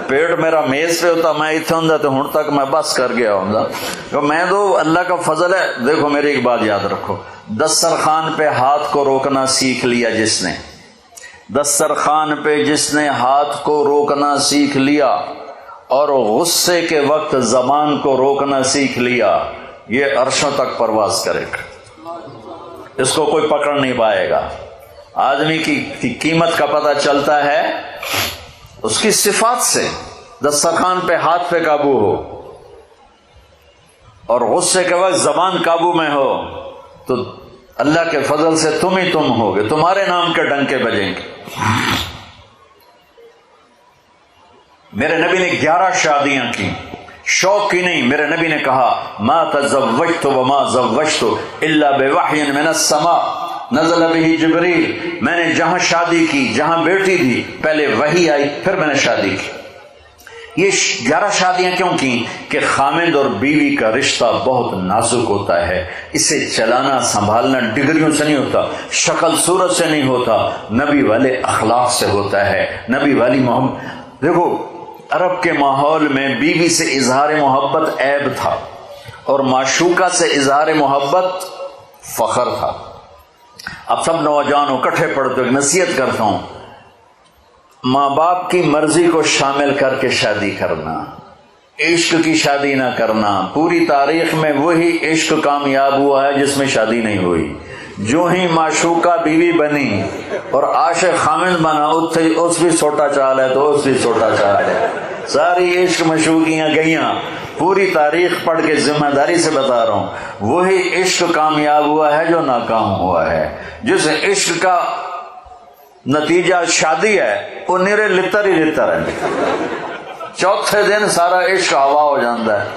پیٹ میرا میز پہ ہوتا، میں ایتھے ہوندا تو ہن تک میں بس کر گیا ہوندا. تو میں تو اللہ کا فضل ہے. دیکھو میری ایک بات یاد رکھو، دسترخوان پہ ہاتھ کو روکنا سیکھ لیا جس نے، دسترخوان پہ جس نے ہاتھ کو روکنا سیکھ لیا اور غصے کے وقت زبان کو روکنا سیکھ لیا، یہ عرشوں تک پرواز کرے گا، اس کو کوئی پکڑ نہیں پائے گا. آدمی کی قیمت کا پتہ چلتا ہے اس کی صفات سے. دسترخوان پہ ہاتھ پہ قابو ہو اور غصے کے وقت زبان قابو میں ہو تو اللہ کے فضل سے تم ہی تم ہوگے، تمہارے نام کے ڈنکے بجیں گے. میرے نبی نے 11 شادیاں کی، شوق کی نہیں. میرے نبی نے کہا ما تزوجت وما زوجت الا بوحی من السماء نزل به جبریل. میں نے جہاں شادی کی، جہاں بیٹی تھی، پہلے وحی آئی پھر میں نے شادی کی. یہ 11 شادیاں کیوں کی؟ کہ خامند اور بیوی کا رشتہ بہت نازک ہوتا ہے، اسے چلانا سنبھالنا ڈگریوں سے نہیں ہوتا، شکل صورت سے نہیں ہوتا، نبی والے اخلاق سے ہوتا ہے، نبی والی محبت. دیکھو عرب کے ماحول میں بیوی سے اظہار محبت عیب تھا اور معشوقہ سے اظہار محبت فخر تھا. اب سب نوجوانوں اکٹھے پڑھتے ہوئے نصیحت کرتا ہوں، ماں باپ کی مرضی کو شامل کر کے شادی کرنا، عشق کی شادی نہ کرنا. پوری تاریخ میں وہی عشق کامیاب ہوا ہے جس میں شادی نہیں ہوئی. جو ہی معشوقہ بیوی بنی اور عاشق خامند بنا، اس بھی چھوٹا چال ہے تو اس بھی چھوٹا چال ہے. ساری عشق مشوقیاں گئیاں. پوری تاریخ پڑھ کے ذمہ داری سے بتا رہا ہوں، وہی عشق کامیاب ہوا ہے جو ناکام ہوا ہے. جس عشق کا نتیجہ شادی ہے وہ نیرے لتر ہی لتر ہے، چوتھے دن سارا عشق ہوا ہو جاتا ہے.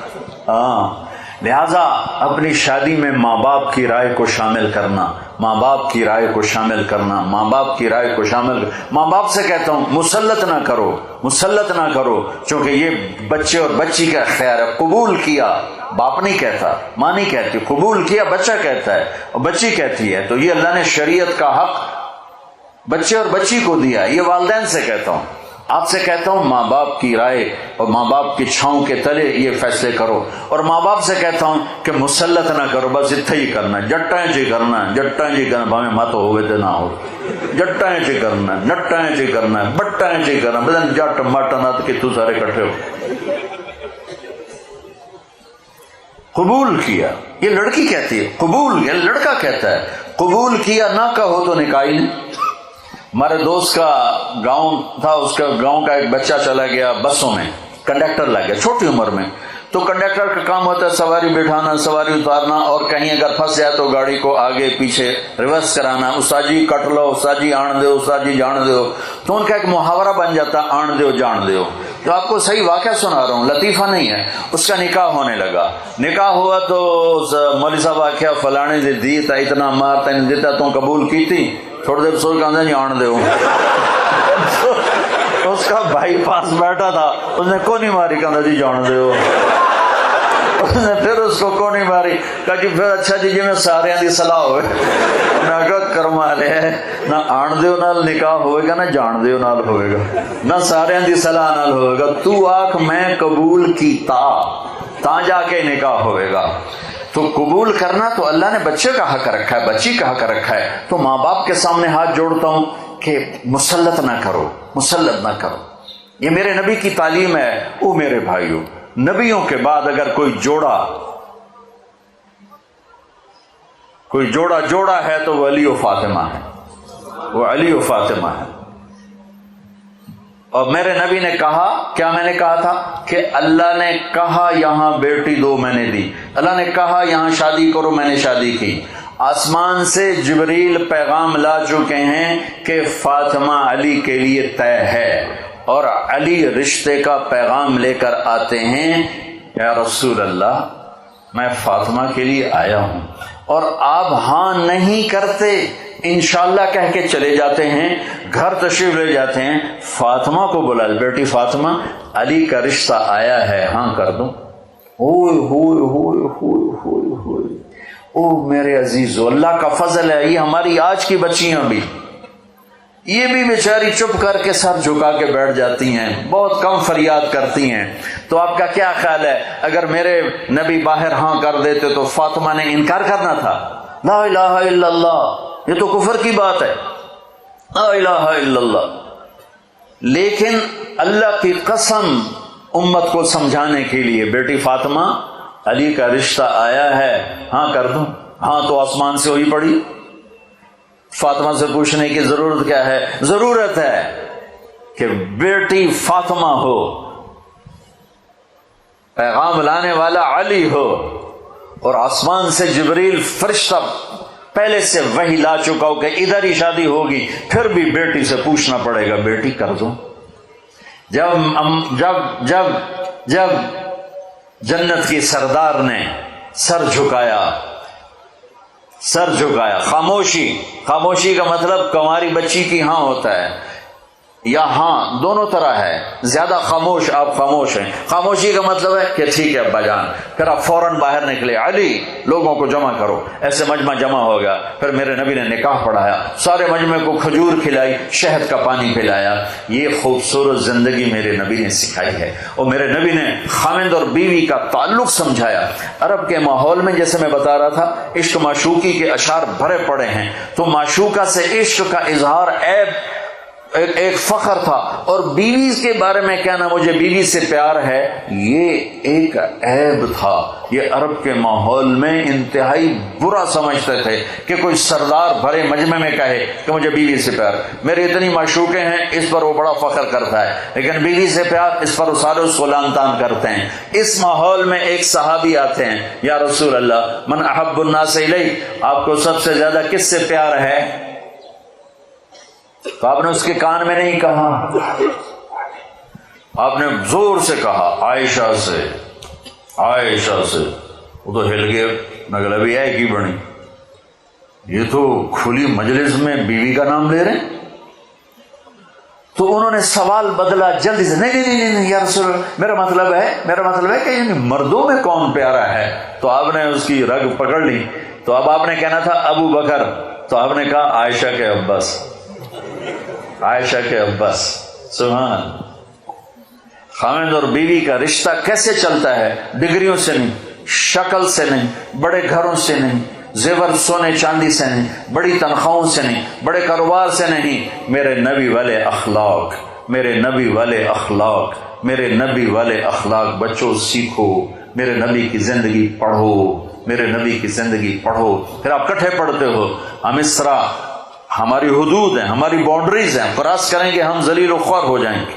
ہاں، لہذا اپنی شادی میں ماں باپ کی رائے کو شامل کرنا، ماں باپ کی رائے کو شامل کرنا، ماں باپ کی رائے کو شامل ماں باپ سے کہتا ہوں مسلط نہ کرو، مسلط نہ کرو، چونکہ یہ بچے اور بچی کا اختیار ہے. قبول کیا باپ نہیں کہتا، ماں نہیں کہتی، قبول کیا بچہ کہتا ہے اور بچی کہتی ہے. تو یہ اللہ نے شریعت کا حق بچے اور بچی کو دیا. یہ والدین سے کہتا ہوں، آپ سے کہتا ہوں ماں باپ کی رائے اور ماں باپ کی چھاؤں کے تلے یہ فیصلے کرو. اور ماں باپ سے کہتا ہوں کہ مسلط نہ کرو، بس اتنے ہی کرنا ہے، جٹائیں چی کرنا ہے، جٹائیں چی کرنا، بھاویں مت ہوئے تو نہ ہو، جٹائیں چی کرنا ہے، نٹائیں چی کرنا ہے، بٹائیں چی کرنا ہے، بدن جٹ مٹ نت کہ تو سارے کٹھے ہو. قبول کیا، یہ لڑکی کہتی ہے، قبول، یہ لڑکا کہتا ہے قبول کیا. نہ کہو تو نکاح ہی نہیں. ہمارے دوست کا گاؤں تھا، اس کا گاؤں کا ایک بچہ چلا گیا بسوں میں، کنڈکٹر لگ گیا چھوٹی عمر میں. تو کنڈکٹر کا کام ہوتا ہے سواری بٹھانا، سواری اتارنا، اور کہیں اگر پھنس جائے تو گاڑی کو آگے پیچھے ریورس کرانا. استاد جی کٹ لو، استاد جی آن دو، استاد جی جان دو. تو ان کا ایک محاورہ بن جاتا آن دو جان دو. تو آپ کو صحیح واقعہ سنا رہا ہوں، لطیفہ نہیں ہے. اس کا نکاح ہونے لگا، نکاح ہوا تو مولوی صاحب آخیا فلانے دے دی تا اتنا مار تین دیتا تو قبول کی تھی. تھوڑی دیر سوچ کہاں جی آن دو. اس کا بھائی پاس بیٹھا تھا، اس نے کو نہیں ماری، کہاں جی جان دو. اس نے پھر اس کو نہیں ماری، کہا جی پھر اچھا جی میں سارے دی صلاح ہوئے. میں کہا کرما لے، نہ آن دیو نال نکاح ہوئے گا نہ جان دیو نال ہوئے گا، نہ سارے دی صلاح نال ہوئے گا. تو آنکھ میں قبول کیتا تا جا کے نکاح ہوئے گا. تو قبول کرنا تو اللہ نے بچے کا حق رکھا ہے، بچی کا حق رکھا ہے. تو ماں باپ کے سامنے ہاتھ جوڑتا ہوں کہ مسلط نہ کرو، مسلط نہ کرو. یہ میرے نبی کی تعلیم ہے. او میرے بھائیو، نبیوں کے بعد اگر کوئی جوڑا کوئی جوڑا ہے تو وہ علی و فاطمہ ہے، وہ علی و فاطمہ ہے۔ اور میرے نبی نے کہا، کیا میں نے کہا تھا کہ اللہ نے کہا یہاں بیٹی دو میں نے دی، اللہ نے کہا یہاں شادی کرو میں نے شادی کی۔ آسمان سے جبریل پیغام لا چکے ہیں کہ فاطمہ علی کے لیے طے ہے، اور علی رشتے کا پیغام لے کر آتے ہیں، یا رسول اللہ میں فاطمہ کے لیے آیا ہوں، اور آپ ہاں نہیں کرتے، انشاءاللہ کہہ کے چلے جاتے ہیں، گھر تشریف لے جاتے ہیں، فاطمہ کو بلا، بیٹی فاطمہ علی کا رشتہ آیا ہے، ہاں کر دوں۔ ہوئے ہوئے ہوئے ہوئے ہوئے ہوئے، او میرے عزیزو، اللہ کا فضل ہے، یہ ہماری آج کی بچیاں بھی، یہ بھی بیچاری چپ کر کے سر جھکا کے بیٹھ جاتی ہیں، بہت کم فریاد کرتی ہیں۔ تو آپ کا کیا خیال ہے اگر میرے نبی باہر ہاں کر دیتے تو فاطمہ نے انکار کرنا تھا؟ لا الہ الا اللہ، یہ تو کفر کی بات ہے، لا الہ الا اللہ۔ لیکن اللہ کی قسم امت کو سمجھانے کے لیے، بیٹی فاطمہ علی کا رشتہ آیا ہے، ہاں کر دوں، ہاں تو آسمان سے ہوئی پڑی۔ فاطمہ سے پوچھنے کی ضرورت کیا ہے؟ ضرورت ہے کہ بیٹی فاطمہ ہو، پیغام لانے والا علی ہو، اور آسمان سے جبریل فرشتہ پہلے سے وحی لا چکا ہو کہ ادھر ہی شادی ہوگی، پھر بھی بیٹی سے پوچھنا پڑے گا بیٹی کر دوں۔ جب جنت کی سردار نے سر جھکایا، خاموشی کا مطلب کنواری بچی کی ہاں ہوتا ہے، یا ہاں دونوں طرح ہے، زیادہ خاموش آپ خاموش ہیں، خاموشی کا مطلب ہے کہ ٹھیک ہے ابا جان، پھر آپ فوراً باہر نکلے، علی لوگوں کو جمع کرو، ایسے مجمع جمع ہو گیا، پھر میرے نبی نے نکاح پڑھایا، سارے مجمع کو کھجور کھلائی، شہد کا پانی پلایا۔ یہ خوبصورت زندگی میرے نبی نے سکھائی ہے، اور میرے نبی نے خاوند اور بیوی کا تعلق سمجھایا۔ عرب کے ماحول میں جیسے میں بتا رہا تھا، عشق معشوقی کے اشعار بھرے پڑے ہیں، تو معشوقہ سے عشق کا اظہار ایک فخر تھا، اور بیوی کے بارے میں کہنا مجھے بیوی سے پیار ہے، یہ ایک عیب تھا۔ یہ عرب کے ماحول میں انتہائی برا سمجھتے تھے کہ کوئی سردار بھرے مجمع میں کہے کہ مجھے بیوی سے پیار، میرے اتنی معشوقیں ہیں، اس پر وہ بڑا فخر کرتا ہے، لیکن بیوی سے پیار، اس پر وہ سارے اس کو لان تان کرتے ہیں۔ اس ماحول میں ایک صحابی آتے ہیں، یا رسول اللہ من احب الناس الی، آپ کو سب سے زیادہ کس سے پیار ہے؟ تو آپ نے اس کے کان میں نہیں کہا، آپ نے زور سے کہا عائشہ سے، عائشہ سے۔ وہ تو ہل گئے، مغلبی ہے کی بنی، یہ تو کھلی مجلس میں بیوی کا نام لے رہے ہیں۔ تو انہوں نے سوال بدلا جلدی سے، نہیں یا رسول اللہ، میرا مطلب ہے کہ یعنی مردوں میں کون پیارا ہے؟ تو آپ نے اس کی رگ پکڑ لی، تو اب آپ نے کہنا تھا ابو بکر، تو آپ نے کہا عائشہ کے عباس، عائشہ کے عباس۔ سبحان، خاوند اور بیوی کا رشتہ کیسے چلتا ہے؟ ڈگریوں سے نہیں، شکل سے نہیں، بڑے گھروں سے نہیں، زیور سونے چاندی سے نہیں، بڑی تنخواہوں سے نہیں، بڑے کاروبار سے نہیں، میرے نبی والے اخلاق، میرے نبی والے اخلاق، میرے نبی والے اخلاق۔ بچوں سیکھو، میرے نبی کی زندگی پڑھو، میرے نبی کی زندگی پڑھو، پھر آپ کٹھے پڑھتے ہو۔ ہم اس طرح، ہماری حدود ہیں، ہماری باؤنڈریز ہیں، کراس کریں گے ہم ذلیل و خوار ہو جائیں گے۔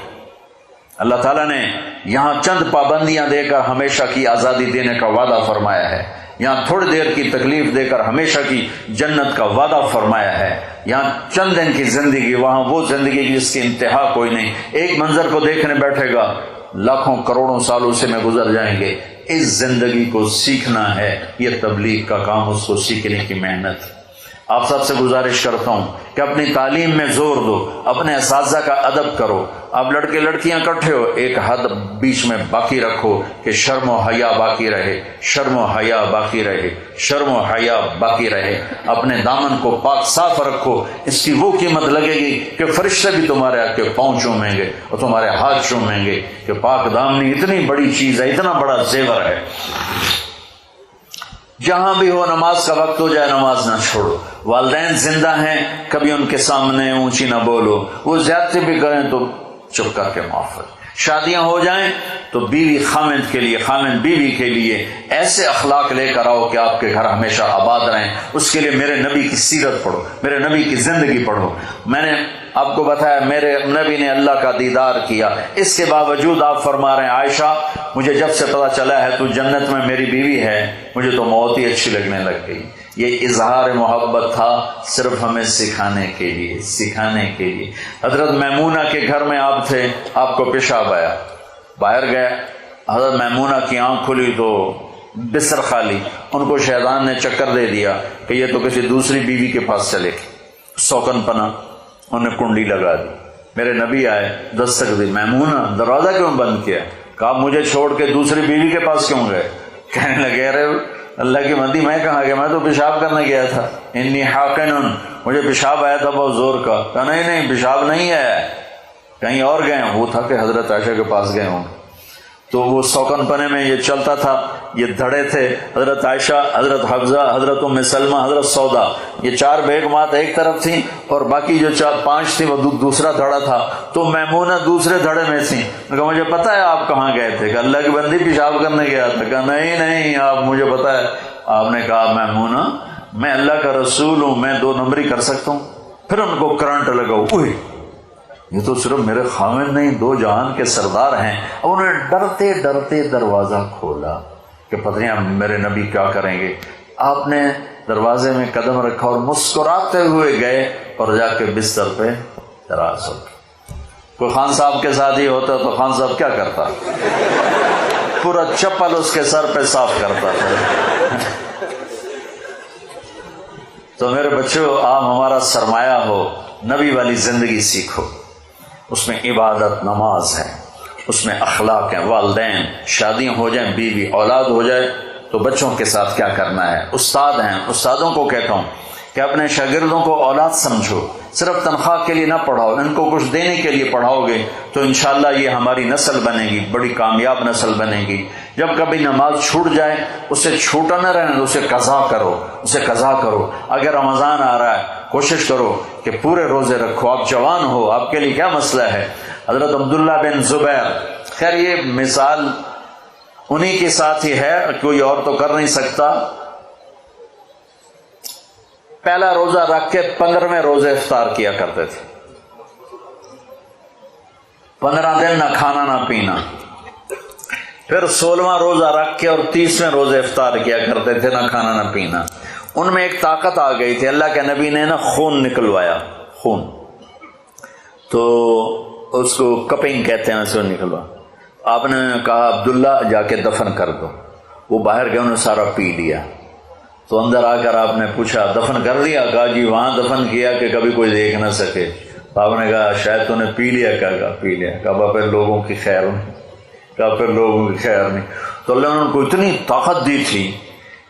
اللہ تعالیٰ نے یہاں چند پابندیاں دے کر ہمیشہ کی آزادی دینے کا وعدہ فرمایا ہے، یہاں تھوڑی دیر کی تکلیف دے کر ہمیشہ کی جنت کا وعدہ فرمایا ہے، یہاں چند دن کی زندگی، وہاں وہ زندگی جس کی انتہا کوئی نہیں۔ ایک منظر کو دیکھنے بیٹھے گا، لاکھوں کروڑوں سالوں سے میں گزر جائیں گے۔ اس زندگی کو سیکھنا ہے، یہ تبلیغ کا کام، اس کو سیکھنے کی محنت۔ آپ سب سے گزارش کرتا ہوں کہ اپنی تعلیم میں زور دو، اپنے اساتذہ کا ادب کرو۔ آپ لڑکے لڑکیاں اکٹھے ہو، ایک حد بیچ میں باقی رکھو کہ شرم و حیا باقی رہے، شرم و حیا باقی رہے، شرم و حیا باقی رہے۔ اپنے دامن کو پاک صاف رکھو، اس کی وہ قیمت لگے گی کہ فرشتے بھی تمہارے آ کے پاؤں چومیں گے اور تمہارے ہاتھ چومیں گے کہ پاک دامنی اتنی بڑی چیز ہے، اتنا بڑا زیور ہے۔ جہاں بھی ہو، نماز کا وقت ہو جائے نماز نہ چھوڑو۔ والدین زندہ ہیں، کبھی ان کے سامنے اونچی نہ بولو، وہ زیادتی بھی کریں تو چپ کر کے معاف کر. شادیاں ہو جائیں تو بیوی خامند کے لیے، خامند بیوی کے لیے ایسے اخلاق لے کر آؤ کہ آپ کے گھر ہمیشہ آباد رہیں. اس کے لیے میرے نبی کی سیرت پڑھو، میرے نبی کی زندگی پڑھو. میں نے آپ کو بتایا میرے نبی نے اللہ کا دیدار کیا، اس کے باوجود آپ فرما رہے ہیں عائشہ مجھے جب سے پتہ چلا ہے تو جنت میں میری بیوی ہے مجھے تو موت ہی اچھی لگنے لگ گئی. یہ اظہار محبت تھا صرف ہمیں سکھانے کے لیے، سکھانے کے لیے. حضرت میمونہ کے گھر میں آپ تھے، آپ کو پیشاب آیا، باہر گئے، حضرت میمونہ کی آنکھ کھلی تو بستر خالی. ان کو شیطان نے چکر دے دیا کہ یہ تو کسی دوسری بیوی کے پاس چلے گی. سوکن پنا انہیں کنڈی لگا دی. میرے نبی آئے، دستک دی، میمونہ دروازہ کیوں بند کیا؟ کہا مجھے چھوڑ کے دوسری بیوی کے پاس کیوں گئے؟ کہنے لگے ارے اللہ کی بندی میں کہاں گیا، میں تو پیشاب کرنے گیا تھا. انی حاقن، مجھے پیشاب آیا تھا بہت زور کا. کہا نہیں پیشاب نہیں ہے، کہیں اور گئے. وہ تھا کہ حضرت عائشہ کے پاس گئے ہوں. تو وہ سوکن پنے میں یہ چلتا تھا، یہ دھڑے تھے، حضرت عائشہ، حضرت حفصہ، حضرت ام سلمہ، حضرت سودا، یہ 4 بیگمات ایک طرف تھیں اور باقی جو 5 تھیں وہ دوسرا دھڑا تھا. تو میمونہ دوسرے دھڑے میں تھیں. کہا مجھے پتا ہے آپ کہاں گئے تھے؟ کہ اللہ کی بندی پیشاب کرنے گیا تھا. کہا نہیں آپ مجھے پتا ہے. آپ نے کہا میمونہ میں اللہ کا رسول ہوں، میں 2 نمبری کر سکتا ہوں. پھر ان کو کرنٹ لگا، اوہ یہ تو صرف میرے خامن نہیں 2 جہان کے سردار ہیں. اب انہوں نے ڈرتے ڈرتے دروازہ کھولا کہ پتہ نہیں میرے نبی کیا کریں گے. آپ نے دروازے میں قدم رکھا اور مسکراتے ہوئے گئے اور جا کے بستر پہ دراز ہو گئے. کوئی خان صاحب کے ساتھ ہی ہوتا تو خان صاحب کیا کرتا؟ پورا چپل اس کے سر پہ صاف کرتا تھا. تو میرے بچوں آپ ہمارا سرمایہ ہو، نبی والی زندگی سیکھو. اس میں عبادت، نماز ہے، اس میں اخلاق ہیں. والدین، شادیاں ہو جائیں، بیوی، اولاد ہو جائے تو بچوں کے ساتھ کیا کرنا ہے. استاد ہیں، استادوں کو کہتا ہوں کہ اپنے شاگردوں کو اولاد سمجھو. صرف تنخواہ کے لیے نہ پڑھاؤ، ان کو کچھ دینے کے لیے پڑھاؤ گے تو انشاءاللہ یہ ہماری نسل بنے گی، بڑی کامیاب نسل بنے گی. جب کبھی نماز چھوٹ جائے اسے چھوٹا نہ رہنے دو، اسے قضا کرو، اسے قضا کرو. اگر رمضان آ رہا ہے کوشش کرو کہ پورے روزے رکھو. آپ جوان ہو، آپ کے لیے کیا مسئلہ ہے. حضرت عبداللہ بن زبیر، خیر یہ مثال انہی کے ساتھ ہی ہے، کوئی اور تو کر نہیں سکتا. پہلا روزہ رکھ کے 15ویں روزے افطار کیا کرتے تھے. 15 دن نہ کھانا نہ پینا. پھر 16واں روزہ رکھ کے اور 30ویں روزے افطار کیا کرتے تھے، نہ کھانا نہ پینا. ان میں ایک طاقت آ گئی تھی. اللہ کے نبی نے نا خون نکلوایا، خون، تو اس کو کپنگ کہتے ہیں، اسے نکلوا. آپ نے کہا عبداللہ جا کے دفن کر دو. وہ باہر گئے، انہوں نے سارا پی لیا. تو اندر آ کر آپ نے پوچھا دفن کر دیا؟ کہا جی وہاں دفن کیا کہ کبھی کوئی دیکھ نہ سکے. آپ نے کہا شاید تو نے پی لیا. کہا پی لیا. کہا پھر لوگوں کی خیر نہیں. کہا پھر لوگوں کی خیر نہیں. تو اللہ نے ان کو اتنی طاقت دی تھی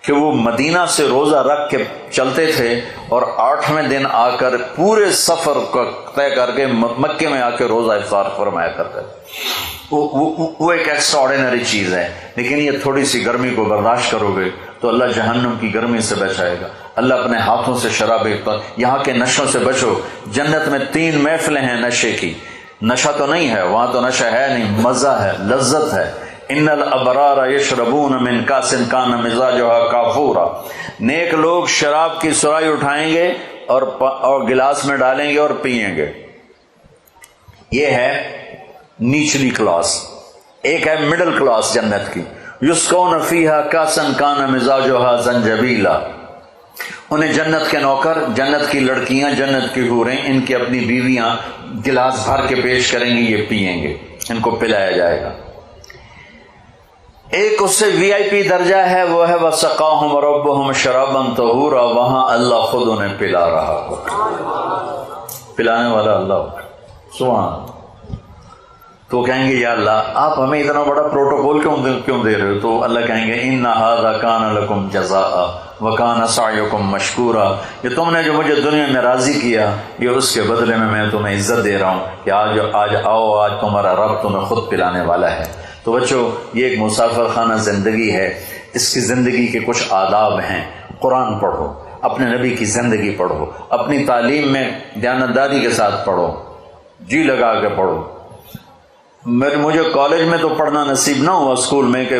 کہ وہ مدینہ سے روزہ رکھ کے چلتے تھے اور 8ویں دن آ کر پورے سفر کو طے کر کے مکے میں آ کے روزہ افطار فرمایا کرتے تھے. وہ ایک ایکسٹرا آرڈینری چیز ہے. لیکن یہ تھوڑی سی گرمی کو برداشت کرو گے تو اللہ جہنم کی گرمی سے بچائے گا. اللہ اپنے ہاتھوں سے شراب، یہاں کے نشوں سے بچو. جنت میں 3 محفلیں ہیں نشے کی. نشہ تو نہیں ہے وہاں، تو نشہ ہے نہیں، مزہ ہے، لذت ہے. ان الابرار یشربون من کاس کان مزاجها کافورا. نیک لوگ شراب کی سرائی اٹھائیں گے اور گلاس میں ڈالیں گے اور پئیں گے. یہ ہے نیچلی کلاس. ایک ہے مڈل کلاس جنت کی. یسقون فیہا کاسا کان مزاجها زنجبیلا. انہیں جنت کے نوکر، جنت کی لڑکیاں، جنت کی حوریں، ان کی اپنی بیویاں گلاس بھر کے پیش کریں گی، یہ پئیں گے، ان کو پلایا جائے گا. ایک اس سے وی آئی پی درجہ ہے، وہ ہے وَسَقَاهُمْ رَبُّهُمْ شَرَابًا طَهُورًا. وہاں اللہ خود انہیں پلا رہا ہوگا، پلانے والا اللہ ہوگا. سبحان. تو کہیں گے یا اللہ آپ ہمیں اتنا بڑا پروٹوکول کیوں دے رہے ہو؟ تو اللہ کہیں گے إِنَّ هَذَا كَانَ لَكُمْ جَزَاءً وَكَانَ سَعْيُكُمْ مَشْكُورًا. یہ تم نے جو مجھے دنیا میں راضی کیا، یہ اس کے بدلے میں تمہیں عزت دے رہا ہوں کہ آج آؤ، آج تمہارا رب تمہیں خود پلانے والا ہے. تو بچوں یہ ایک مسافر خانہ زندگی ہے. اس کی زندگی کے کچھ آداب ہیں. قرآن پڑھو، اپنے نبی کی زندگی پڑھو، اپنی تعلیم میں دیانتداری کے ساتھ پڑھو، جی لگا کے پڑھو. مجھے کالج میں تو پڑھنا نصیب نہ ہوا اسکول میں، کہ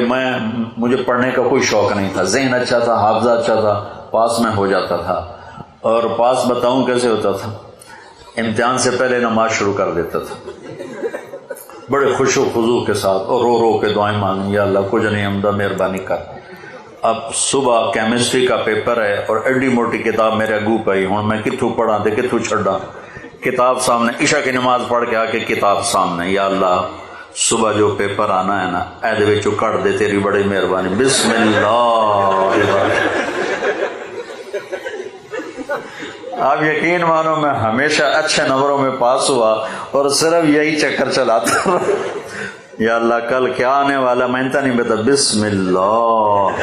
مجھے پڑھنے کا کوئی شوق نہیں تھا، ذہن اچھا تھا، حافظہ اچھا تھا، پاس میں ہو جاتا تھا. اور پاس بتاؤں کیسے ہوتا تھا؟ امتحان سے پہلے نماز شروع کر دیتا تھا بڑے خوش و خضوع کے ساتھ، اور رو رو کے دعائیں مانگیں، یا اللہ کچھ نہیں حمدہ مہربانی کر. اب صبح کیمسٹری کا پیپر ہے اور ایڈی موٹی کتاب میرے اگو پئی، ہوں میں کتھوں پڑھا تے کتھوں چھڈا. کتاب سامنے، عشاء کی نماز پڑھ کے آ کے کتاب سامنے، یا اللہ صبح جو پیپر آنا ہے نا اے وچوں کٹ دے، تیری بڑی مہربانی. بسم اللہ. آپ یقین مانو میں ہمیشہ اچھے نمبروں میں پاس ہوا اور صرف یہی چکر چلاتا رہا. یا اللہ کل کیا آنے والا میں انتا نہیں بتا. بسم اللہ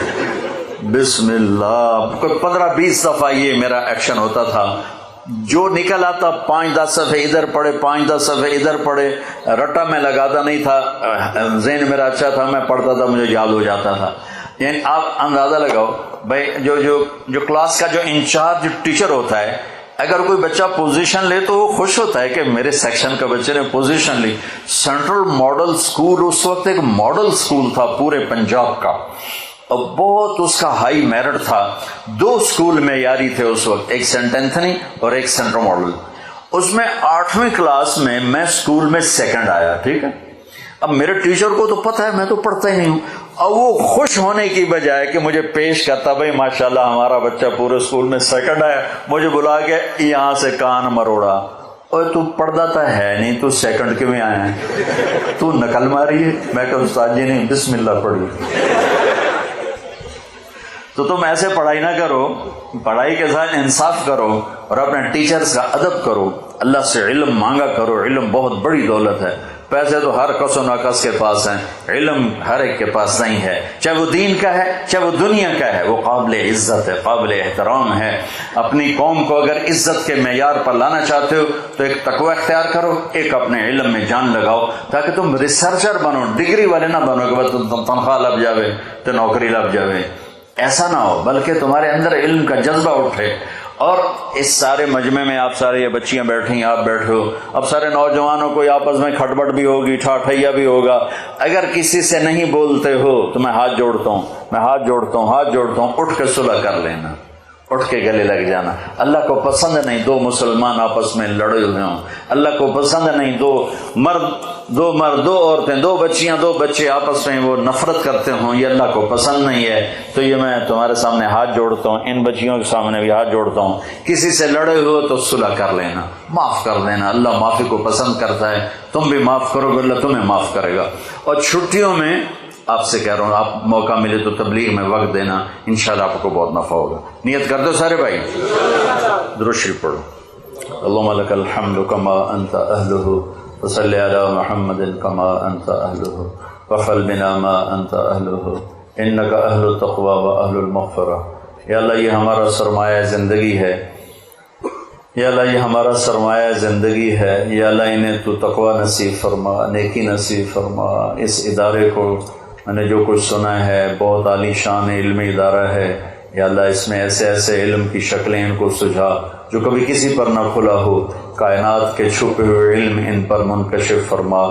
بسم اللہ. کوئی 15-20 دفعہ یہ میرا ایکشن ہوتا تھا. جو نکل آتا 5-10 صفحے ادھر پڑھے، 5-10 صفحے ادھر پڑھے. رٹا میں لگاتا نہیں تھا، ذہن میرا اچھا تھا، میں پڑھتا تھا، مجھے یاد ہو جاتا تھا. یعنی آپ اندازہ لگاؤ بھائی، جو کلاس کا جو انچارج ٹیچر ہوتا ہے، اگر کوئی بچہ پوزیشن لے تو وہ خوش ہوتا ہے کہ میرے سیکشن کا بچے نے پوزیشن لی. سینٹرل ماڈل سکول اس وقت ایک ماڈل سکول تھا پورے پنجاب کا، اور بہت اس کا ہائی میرٹ تھا. 2 سکول معیاری تھے اس وقت، ایک سینٹ اینتھنی اور ایک سینٹرل ماڈل. اس میں 8ویں کلاس میں سکول میں سیکنڈ آیا. ٹھیک ہے، اب میرے ٹیچر کو تو پتہ ہے میں تو پڑھتا ہی نہیں ہوں. اور وہ خوش ہونے کی بجائے کہ مجھے پیش کرتا، بھائی ماشاءاللہ ہمارا بچہ پورے سکول میں سیکنڈ آیا، مجھے بلا کے یہاں سے کان مروڑا. اور تو پڑھتا تو ہے نہیں، تو سیکنڈ کیوں آیا ہے؟ تو نقل ماری ہے؟ میں کہ استاد جی نہیں، بسم اللہ پڑھی. تو تم ایسے پڑھائی نہ کرو، پڑھائی کے ساتھ انصاف کرو اور اپنے ٹیچرز کا ادب کرو. اللہ سے علم مانگا کرو. علم بہت بڑی دولت ہے. پیسے تو ہر کس و ناکس کے پاس ہیں، علم ہر ایک کے پاس نہیں ہے. چاہے وہ دین کا ہے چاہے وہ دنیا کا ہے، وہ قابل عزت ہے، قابل احترام ہے. اپنی قوم کو اگر عزت کے معیار پر لانا چاہتے ہو تو ایک تقوی اختیار کرو، ایک اپنے علم میں جان لگاؤ، تاکہ تم ریسرچر بنو، ڈگری والے نہ بنو کہ تم تنخواہ لگ جاوے تو نوکری لگ جاوے. ایسا نہ ہو، بلکہ تمہارے اندر علم کا جذبہ اٹھے. اور اس سارے مجمع میں آپ سارے یہ بچیاں بیٹھی، آپ بیٹھے ہو، اب سارے نوجوانوں کو آپس میں کھٹبٹ بھی ہوگی، ٹھاٹھیا بھی ہوگا. اگر کسی سے نہیں بولتے ہو تو میں ہاتھ جوڑتا ہوں، ہاتھ جوڑتا ہوں، اٹھ کے صلح کر لینا، اٹھ کے گلے لگ جانا. اللہ کو پسند نہیں 2 مسلمان آپس میں لڑے ہوئے ہوں. اللہ کو پسند نہیں 2 مرد 2 عورتیں، 2 بچیاں 2 بچے آپس میں وہ نفرت کرتے ہوں. یہ اللہ کو پسند نہیں ہے. تو یہ میں تمہارے سامنے ہاتھ جوڑتا ہوں، ان بچیوں کے سامنے بھی ہاتھ جوڑتا ہوں. کسی سے لڑے ہو تو صلح کر لینا، معاف کر دینا. اللہ معافی کو پسند کرتا ہے. تم بھی معاف کرو گے، اللہ تمہیں معاف کرے گا. اور چھٹیوں میں آپ سے کہہ رہا ہوں، آپ موقع ملے تو تبلیغ میں وقت دینا، انشاءاللہ آپ کو بہت نفع ہوگا. نیت کر دو سارے بھائی، درود شریف پڑھو. اللہم لک الحمد کما انت اہلہ وصلی علی محمد کما انت اہلہ وفعل بنا ما انت اہلہ انک اہل التقوی و اہل المغفرہ. یا اللہ یہ ہمارا سرمایہ زندگی ہے، یا اللہ یہ ہمارا سرمایہ زندگی ہے. یا اللہ انہیں تو تقوی نصیب فرما، نیکی نصیب فرما. اس ادارے کو میں نے جو کچھ سنا ہے، بہت عالی شان علمی ادارہ ہے. یا اللہ اس میں ایسے علم کی شکلیں ان کو سجھا جو کبھی کسی پر نہ کھلا ہو. کائنات کے چھپے ہوئے علم ان پر منکشف فرما.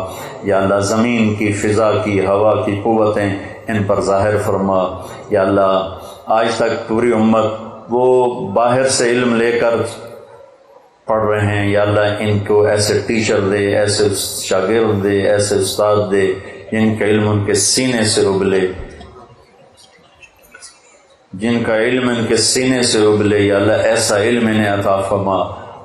یا اللہ زمین کی، فضا کی، ہوا کی قوتیں ان پر ظاہر فرما. یا اللہ آج تک پوری امت وہ باہر سے علم لے کر پڑھ رہے ہیں، یا اللہ ان کو ایسے ٹیچر دے، ایسے شاگرد دے، ایسے استاد دے جن کا علم ان کے سینے سے ابلے، جن کا علم ان کے سینے سے ابلے. یا اللہ ایسا علم انہیں عطا فرما.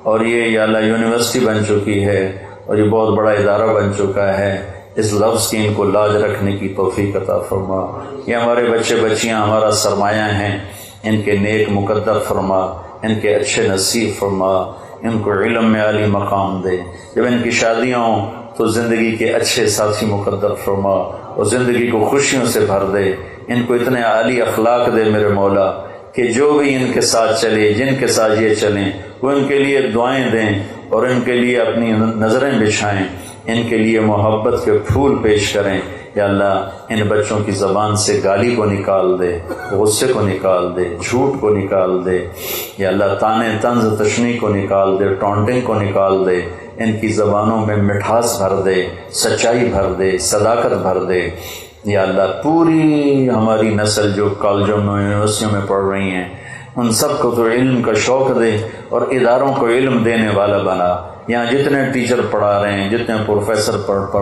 اور یہ یا اللہ یونیورسٹی بن چکی ہے اور یہ بہت بڑا ادارہ بن چکا ہے. اس لفظ کی ان کو لاج رکھنے کی توفیق عطا فرما. یہ ہمارے بچے بچیاں ہمارا سرمایہ ہیں، ان کے نیک مقدر فرما، ان کے اچھے نصیب فرما، ان کو علم میں عالی مقام دے. جب ان کی شادیاں ہوں تو زندگی کے اچھے ساتھی مقدر فرما اور زندگی کو خوشیوں سے بھر دے. ان کو اتنے عالی اخلاق دے میرے مولا کہ جو بھی ان کے ساتھ چلے، جن کے ساتھ یہ چلیں، وہ ان کے لیے دعائیں دیں اور ان کے لیے اپنی نظریں بچھائیں، ان کے لیے محبت کے پھول پیش کریں. یا اللہ ان بچوں کی زبان سے گالی کو نکال دے، غصے کو نکال دے، جھوٹ کو نکال دے. یا اللہ طعنے طنز تشنیع کو نکال دے، ٹونٹنگ کو نکال دے. ان کی زبانوں میں مٹھاس بھر دے، سچائی بھر دے، صداقت بھر دے۔ یا اللہ پوری ہماری نسل جو کالجوں میں یونیورسٹیوں میں پڑھ رہی ہیں ان سب کو تو علم کا شوق دے اور اداروں کو علم دینے والا بنا۔ یہاں جتنے ٹیچر پڑھا رہے ہیں، جتنے پروفیسر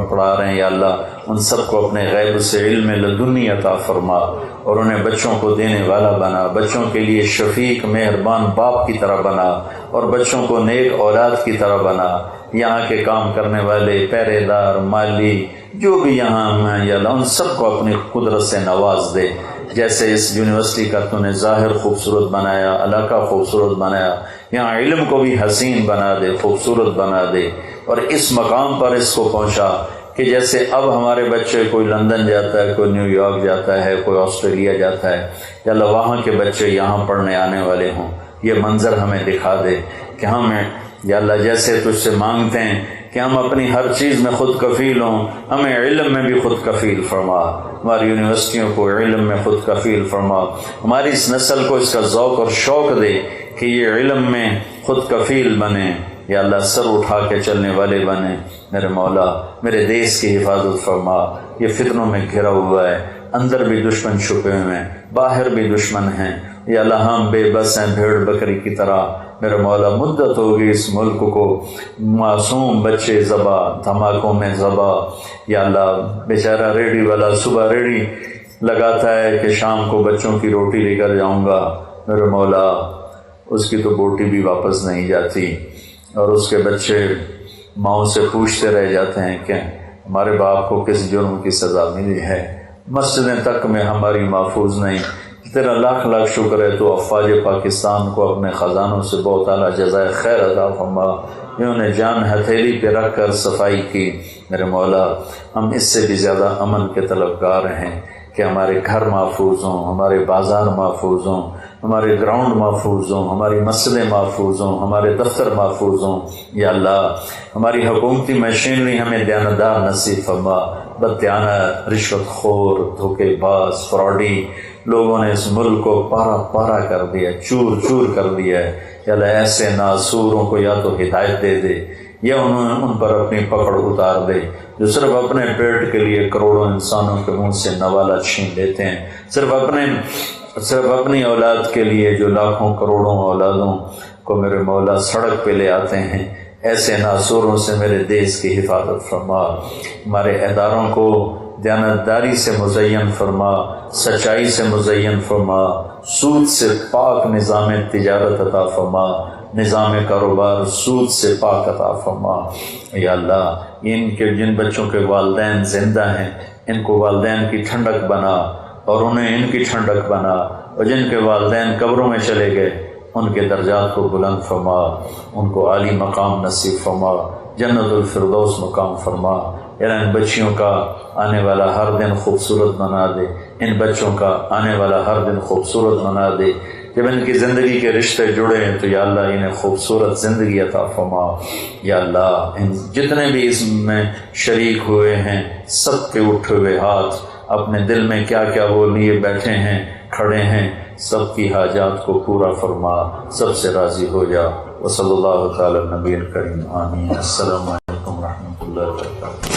پڑھا رہے ہیں، یا اللہ ان سب کو اپنے غیب سے علم لدنی عطا فرما اور انہیں بچوں کو دینے والا بنا، بچوں کے لیے شفیق مہربان باپ کی طرح بنا اور بچوں کو نیک اولاد کی طرح بنا۔ یہاں کے کام کرنے والے، پہرے دار، مالی، جو بھی یہاں ہیں، یا اللہ ان سب کو اپنی قدرت سے نواز دے۔ جیسے اس یونیورسٹی کا تو نے ظاہر خوبصورت بنایا، علاقہ خوبصورت بنایا، یہاں علم کو بھی حسین بنا دے، خوبصورت بنا دے، اور اس مقام پر اس کو پہنچا کہ جیسے اب ہمارے بچے کوئی لندن جاتا ہے، کوئی نیو یارک جاتا ہے، کوئی آسٹریلیا جاتا ہے، یا اللہ وہاں کے بچے یہاں پڑھنے آنے والے ہوں۔ یہ منظر ہمیں دکھا دے کہ ہمیں یا اللہ جیسے تجھ سے مانگتے ہیں کہ ہم اپنی ہر چیز میں خود کفیل ہوں، ہمیں علم میں بھی خود کفیل فرما، ہماری یونیورسٹیوں کو علم میں خود کفیل فرما، ہماری اس نسل کو اس کا ذوق اور شوق دے کہ یہ علم میں خود کفیل بنے، یا اللہ سر اٹھا کے چلنے والے بنے۔ میرے مولا میرے دیش کی حفاظت فرما، یہ فتنوں میں گھرا ہوا ہے، اندر بھی دشمن چھپے ہوئے ہیں، باہر بھی دشمن ہیں، یا اللہ ہم بے بس ہیں بھیڑ بکری کی طرح۔ میرے مولا مدت ہوگی اس ملک کو معصوم بچے ذبح، دھماکوں میں ذبح، یا اللہ بیچارہ ریڑھی والا صبح ریڑھی لگاتا ہے کہ شام کو بچوں کی روٹی لے کر جاؤں گا، میرے مولا اس کی تو بوٹی بھی واپس نہیں جاتی، اور اس کے بچے ماؤں سے پوچھتے رہ جاتے ہیں کہ ہمارے باپ کو کس جرم کی سزا ملی ہے، مسجدیں تک میں ہماری محفوظ نہیں۔ تیرا لاکھ لاکھ شکر ہے تو افواج پاکستان کو اپنے خزانوں سے بہت اعلیٰ جزائے خیر عطا فرما، انہوں نے جان ہتھیلی پہ رکھ کر صفائی کی۔ میرے مولا ہم اس سے بھی زیادہ امن کے طلبگار ہیں کہ ہمارے گھر محفوظ ہوں، ہمارے بازار محفوظ ہوں، ہمارے گراؤنڈ محفوظ ہوں، ہماری مسجدیں محفوظ ہوں، ہمارے دفتر محفوظ ہوں۔ یا اللہ ہماری حکومتی مشینری ہمیں دیانتدار نصیب فرما۔ بددیانت، رشوت خور، دھوکے باز، فراڈی لوگوں نے اس ملک کو پارا پارا کر دیا، چور چور کر دیا ہے۔ یا اللہ ایسے ناسوروں کو یا تو ہدایت دے دے یا ان پر اپنی پکڑ اتار دے، جو صرف اپنے پیٹ کے لیے کروڑوں انسانوں کے منہ سے نوالا چھین لیتے ہیں، صرف اپنی اولاد کے لیے جو لاکھوں کروڑوں اولادوں کو میرے مولا سڑک پہ لے آتے ہیں۔ ایسے ناسوروں سے میرے دیش کی حفاظت فرما، ہمارے اداروں کو دیانتداری سے مزین فرما، سچائی سے مزین فرما، سود سے پاک نظام تجارت عطا فرما، نظام کاروبار سود سے پاک عطا فرما۔ یا اللہ ان کے جن بچوں کے والدین زندہ ہیں ان کو والدین کی ٹھنڈک بنا اور انہیں ان کی ٹھنڈک بنا، اور جن کے والدین قبروں میں چلے گئے ان کے درجات کو بلند فرما، ان کو عالی مقام نصیب فرما، جنت الفردوس مقام فرما۔ ان بچیوں کا آنے والا ہر دن خوبصورت بنا دے، ان بچوں کا آنے والا ہر دن خوبصورت بنا دے۔ جب ان کی زندگی کے رشتے جڑے ہیں تو یا اللہ انہیں خوبصورت زندگی عطا فرما۔ یا اللہ ان جتنے بھی اس میں شریک ہوئے ہیں سب کے اٹھے ہوئے ہاتھ اپنے دل میں کیا کیا وہ لیے بیٹھے ہیں، کھڑے ہیں، سب کی حاجات کو پورا فرما، سب سے راضی ہو جا۔ وصلی اللہ تعالی نبی الکریم، آمین۔ السلام علیکم ورحمۃ اللہ وبرکاتہ۔